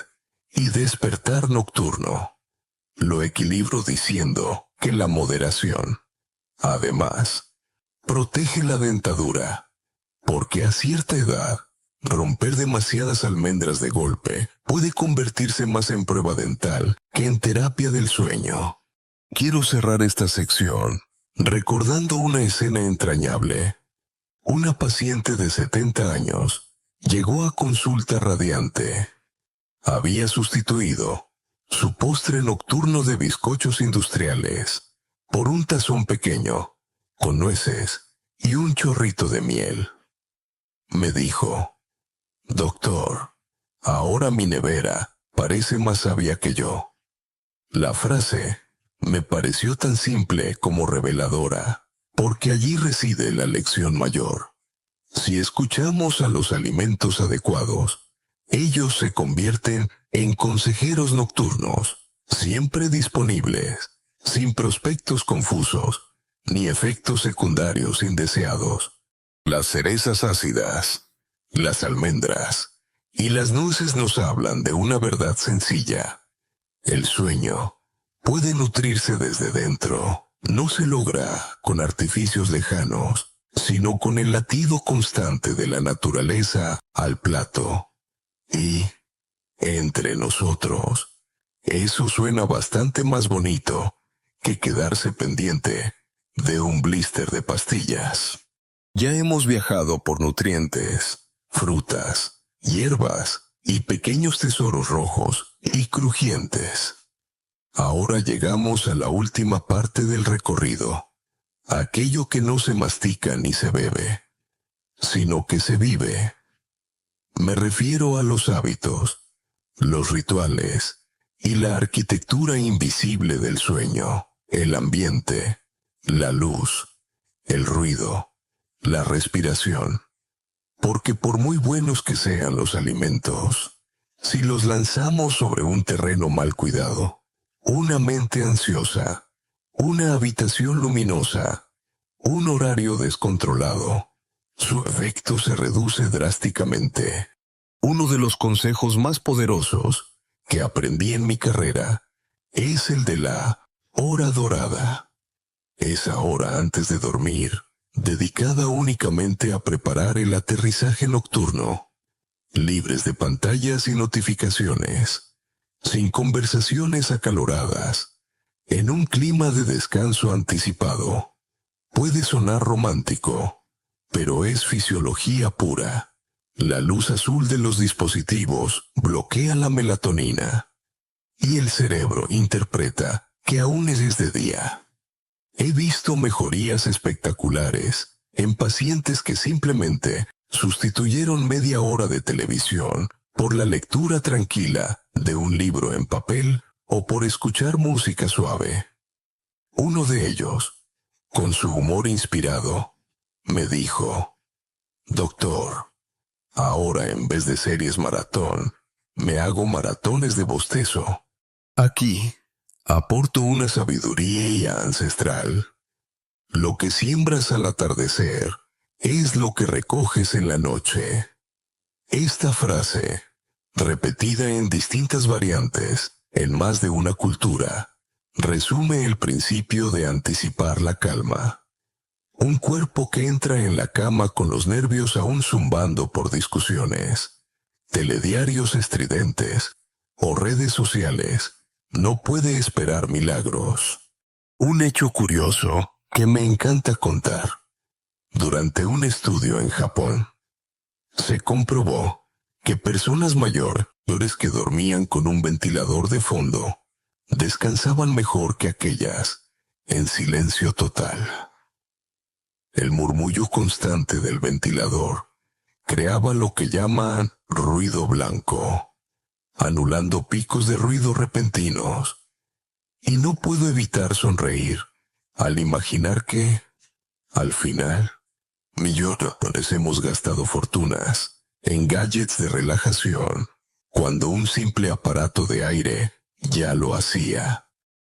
y despertar nocturno. Lo equilibro diciendo que la moderación, además, protege la dentadura, porque a cierta edad, romper demasiadas almendras de golpe puede convertirse más en prueba dental que en terapia del sueño. Quiero cerrar esta sección recordando una escena entrañable. Una paciente de 70 años llegó a consulta radiante. Había sustituido su postre nocturno de bizcochos industriales por un tazón pequeño, con nueces y un chorrito de miel. Me dijo: «Doctor, ahora mi nevera parece más sabia que yo». La frase me pareció tan simple como reveladora, porque allí reside la lección mayor. Si escuchamos a los alimentos adecuados, ellos se convierten en consejeros nocturnos, siempre disponibles, sin prospectos confusos, ni efectos secundarios indeseados. Las cerezas ácidas, las almendras y las nueces nos hablan de una verdad sencilla. El sueño puede nutrirse desde dentro. No se logra con artificios lejanos, sino con el latido constante de la naturaleza al plato. Y, entre nosotros, eso suena bastante más bonito que quedarse pendiente de un blister de pastillas. Ya hemos viajado por nutrientes, frutas, hierbas y pequeños tesoros rojos y crujientes. Ahora llegamos a la última parte del recorrido, aquello que no se mastica ni se bebe, sino que se vive. Me refiero a los hábitos, los rituales y la arquitectura invisible del sueño, el ambiente, la luz, el ruido, la respiración. Porque por muy buenos que sean los alimentos, si los lanzamos sobre un terreno mal cuidado, una mente ansiosa, una habitación luminosa, un horario descontrolado, su efecto se reduce drásticamente. Uno de los consejos más poderosos que aprendí en mi carrera es el de la hora dorada. Esa hora antes de dormir, dedicada únicamente a preparar el aterrizaje nocturno, libres de pantallas y notificaciones, sin conversaciones acaloradas, en un clima de descanso anticipado. Puede sonar romántico, pero es fisiología pura. La luz azul de los dispositivos bloquea la melatonina, y el cerebro interpreta que aún es de día. He visto mejorías espectaculares en pacientes que simplemente sustituyeron media hora de televisión por la lectura tranquila de un libro en papel o por escuchar música suave. Uno de ellos, con su humor inspirado, me dijo: «Doctor, ahora en vez de series maratón, me hago maratones de bostezo. Aquí aporto una sabiduría ancestral. Lo que siembras al atardecer es lo que recoges en la noche». Esta frase, repetida en distintas variantes, en más de una cultura, resume el principio de anticipar la calma. Un cuerpo que entra en la cama con los nervios aún zumbando por discusiones, telediarios estridentes o redes sociales, no puede esperar milagros. Un hecho curioso que me encanta contar. Durante un estudio en Japón, se comprobó que personas mayores que dormían con un ventilador de fondo descansaban mejor que aquellas en silencio total. El murmullo constante del ventilador creaba lo que llaman ruido blanco, anulando picos de ruido repentinos. Y no puedo evitar sonreír al imaginar que, al final, millones hemos gastado fortunas en gadgets de relajación, cuando un simple aparato de aire ya lo hacía.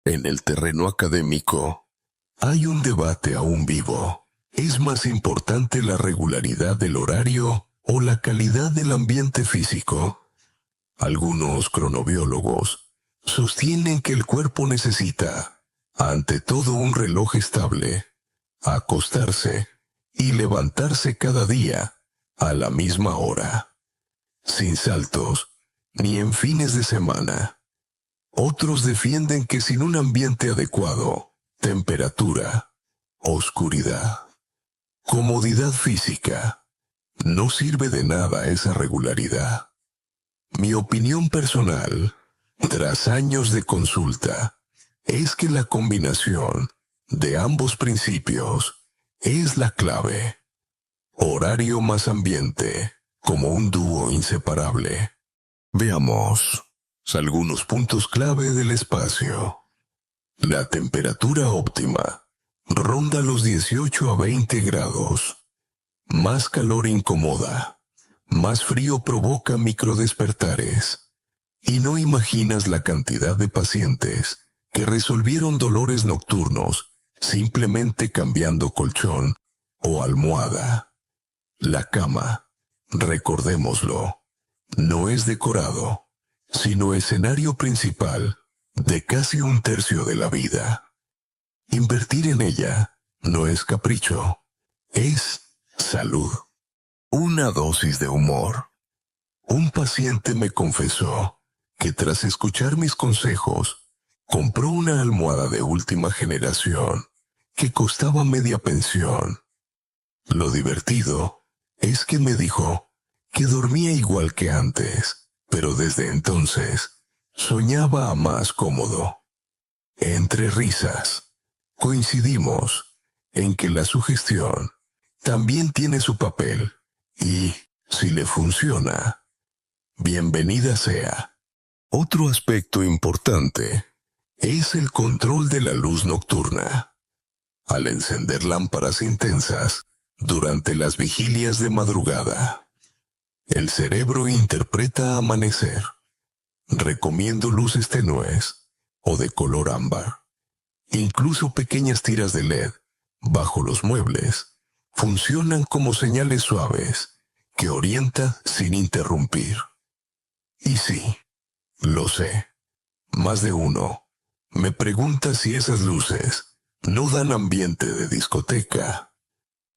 En el terreno académico, hay un debate aún vivo. ¿Es más importante la regularidad del horario o la calidad del ambiente físico? Algunos cronobiólogos sostienen que el cuerpo necesita, ante todo, un reloj estable, acostarse y levantarse cada día a la misma hora, sin saltos ni en fines de semana. Otros defienden que sin un ambiente adecuado, temperatura, oscuridad, Comodidad física. No sirve de nada esa regularidad. Mi opinión personal, tras años de consulta, es que la combinación de ambos principios es la clave. Horario más ambiente, como un dúo inseparable. Veamos algunos puntos clave del espacio. La temperatura óptima ronda los 18 a 20 grados. Más calor incomoda, más frío provoca microdespertares. Y no imaginas la cantidad de pacientes que resolvieron dolores nocturnos simplemente cambiando colchón o almohada. La cama, recordémoslo, no es decorado, sino escenario principal de casi un tercio de la vida. Invertir en ella no es capricho, es salud. Una dosis de humor. Un paciente me confesó que tras escuchar mis consejos, compró una almohada de última generación que costaba media pensión. Lo divertido es que me dijo que dormía igual que antes, pero desde entonces soñaba a más cómodo. Entre risas, coincidimos en que la sugestión también tiene su papel y, si le funciona, bienvenida sea. Otro aspecto importante es el control de la luz nocturna. Al encender lámparas intensas durante las vigilias de madrugada, el cerebro interpreta amanecer. Recomiendo luces tenues o de color ámbar. Incluso pequeñas tiras de LED bajo los muebles funcionan como señales suaves que orientan sin interrumpir. Y sí, lo sé, más de uno me pregunta si esas luces no dan ambiente de discoteca.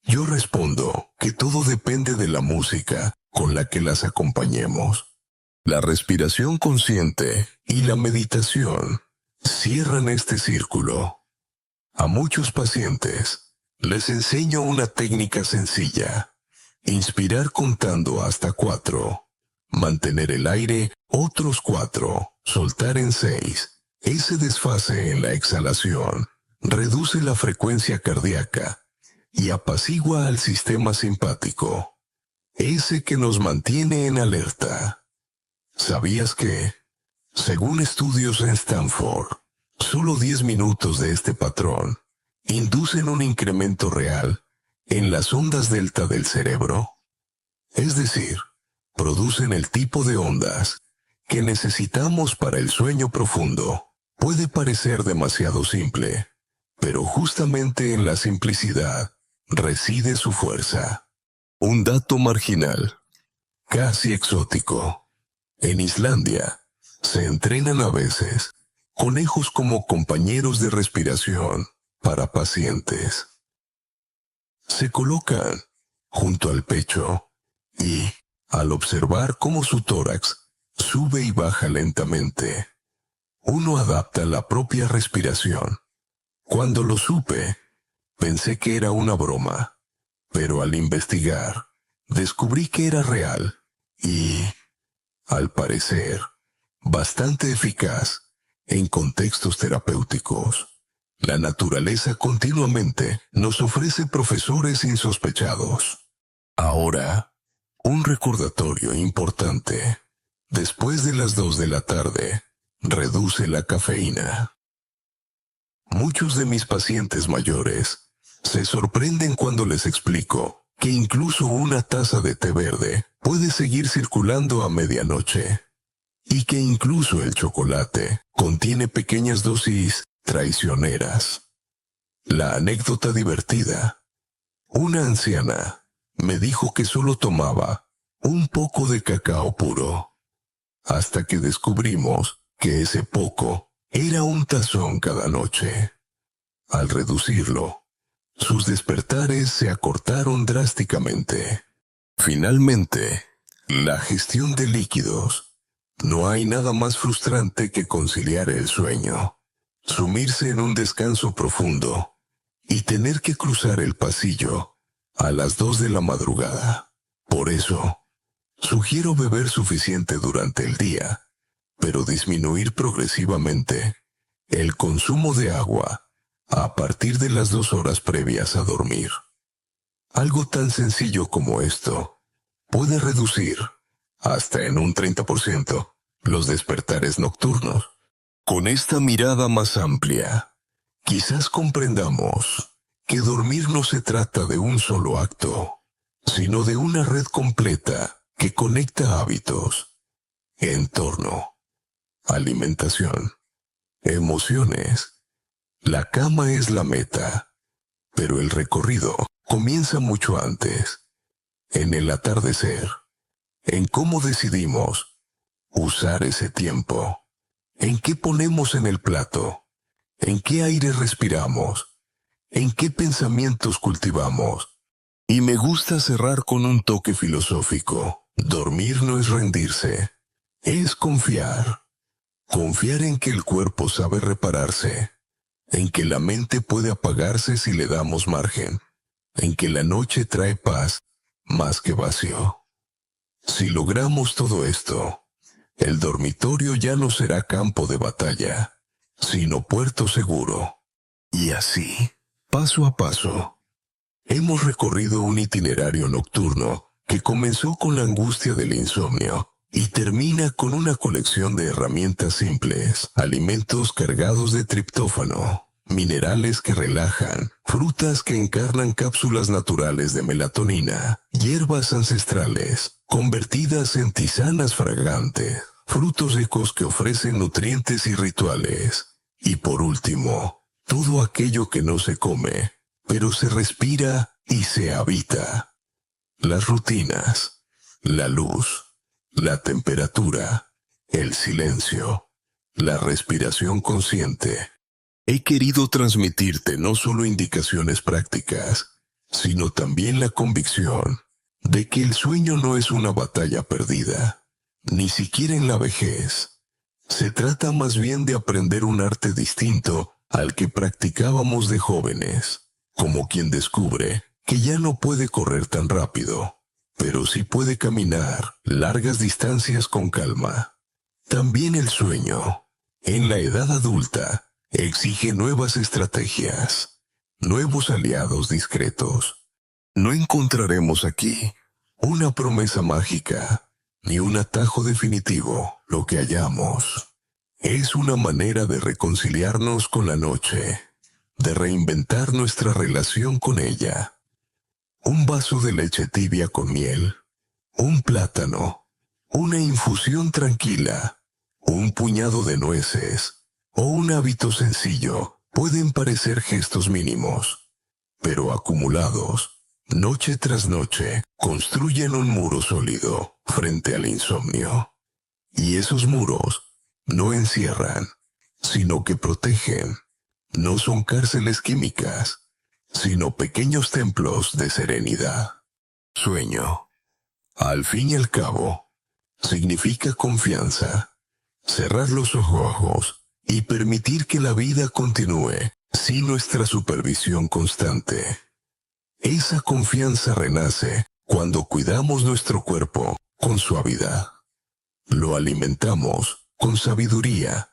Yo respondo que todo depende de la música con la que las acompañemos. La respiración consciente y la meditación cierran este círculo. A muchos pacientes les enseño una técnica sencilla: inspirar contando hasta 4, mantener el aire otros 4, soltar en 6. Ese desfase en la exhalación reduce la frecuencia cardíaca y apacigua al sistema simpático, ese que nos mantiene en alerta. ¿Sabías que, según estudios en Stanford, solo 10 minutos de este patrón inducen un incremento real en las ondas delta del cerebro? Es decir, producen el tipo de ondas que necesitamos para el sueño profundo. Puede parecer demasiado simple, pero justamente en la simplicidad reside su fuerza. Un dato marginal, casi exótico. En Islandia se entrenan a veces conejos como compañeros de respiración para pacientes. Se colocan junto al pecho y, al observar cómo su tórax sube y baja lentamente, uno adapta la propia respiración. Cuando lo supe, pensé que era una broma, pero al investigar, descubrí que era real y, al parecer, bastante eficaz en contextos terapéuticos. La naturaleza continuamente nos ofrece profesores insospechados. Ahora, un recordatorio importante. Después de las 2 de la tarde, reduce la cafeína. Muchos de mis pacientes mayores se sorprenden cuando les explico que incluso una taza de té verde puede seguir circulando a medianoche, y que incluso el chocolate contiene pequeñas dosis traicioneras. La anécdota divertida: una anciana me dijo que solo tomaba un poco de cacao puro, hasta que descubrimos que ese poco era un tazón cada noche. Al reducirlo, sus despertares se acortaron drásticamente. Finalmente, la gestión de líquidos. No hay nada más frustrante que conciliar el sueño, sumirse en un descanso profundo y tener que cruzar el pasillo a las 2 de la madrugada. Por eso, sugiero beber suficiente durante el día, pero disminuir progresivamente el consumo de agua a partir de las 2 horas previas a dormir. Algo tan sencillo como esto puede reducir hasta en un 30% los despertares nocturnos. Con esta mirada más amplia, quizás comprendamos que dormir no se trata de un solo acto, sino de una red completa que conecta hábitos, entorno, alimentación, emociones. La cama es la meta, pero el recorrido comienza mucho antes, en el atardecer, en cómo decidimos usar ese tiempo, en qué ponemos en el plato, en qué aire respiramos, en qué pensamientos cultivamos. Y me gusta cerrar con un toque filosófico. Dormir no es rendirse, es confiar. Confiar en que el cuerpo sabe repararse, en que la mente puede apagarse si le damos margen, en que la noche trae paz más que vacío. Si logramos todo esto, el dormitorio ya no será campo de batalla, sino puerto seguro. Y así, paso a paso, hemos recorrido un itinerario nocturno que comenzó con la angustia del insomnio y termina con una colección de herramientas simples, alimentos cargados de triptófano, minerales que relajan, frutas que encarnan cápsulas naturales de melatonina, hierbas ancestrales, convertidas en tisanas fragantes, frutos secos que ofrecen nutrientes y rituales. Y por último, todo aquello que no se come, pero se respira y se habita. Las rutinas, la luz, la temperatura, el silencio, la respiración consciente. He querido transmitirte no solo indicaciones prácticas, sino también la convicción de que el sueño no es una batalla perdida, ni siquiera en la vejez. Se trata más bien de aprender un arte distinto al que practicábamos de jóvenes, como quien descubre que ya no puede correr tan rápido, pero sí puede caminar largas distancias con calma. También el sueño, en la edad adulta, exige nuevas estrategias, nuevos aliados discretos. No encontraremos aquí una promesa mágica, ni un atajo definitivo. Lo que hallamos es una manera de reconciliarnos con la noche, de reinventar nuestra relación con ella. Un vaso de leche tibia con miel, un plátano, una infusión tranquila, un puñado de nueces o un hábito sencillo pueden parecer gestos mínimos, pero acumulados, noche tras noche, construyen un muro sólido frente al insomnio. Y esos muros no encierran, sino que protegen. No son cárceles químicas, sino pequeños templos de serenidad. Sueño, al fin y al cabo, significa confianza. Cerrar los ojos y permitir que la vida continúe sin nuestra supervisión constante. Esa confianza renace cuando cuidamos nuestro cuerpo con suavidad. Lo alimentamos con sabiduría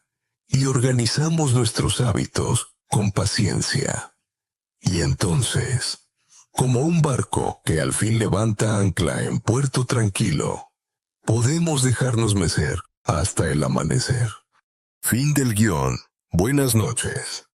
y organizamos nuestros hábitos con paciencia. Y entonces, como un barco que al fin levanta ancla en puerto tranquilo, podemos dejarnos mecer hasta el amanecer. Fin del guión. Buenas noches.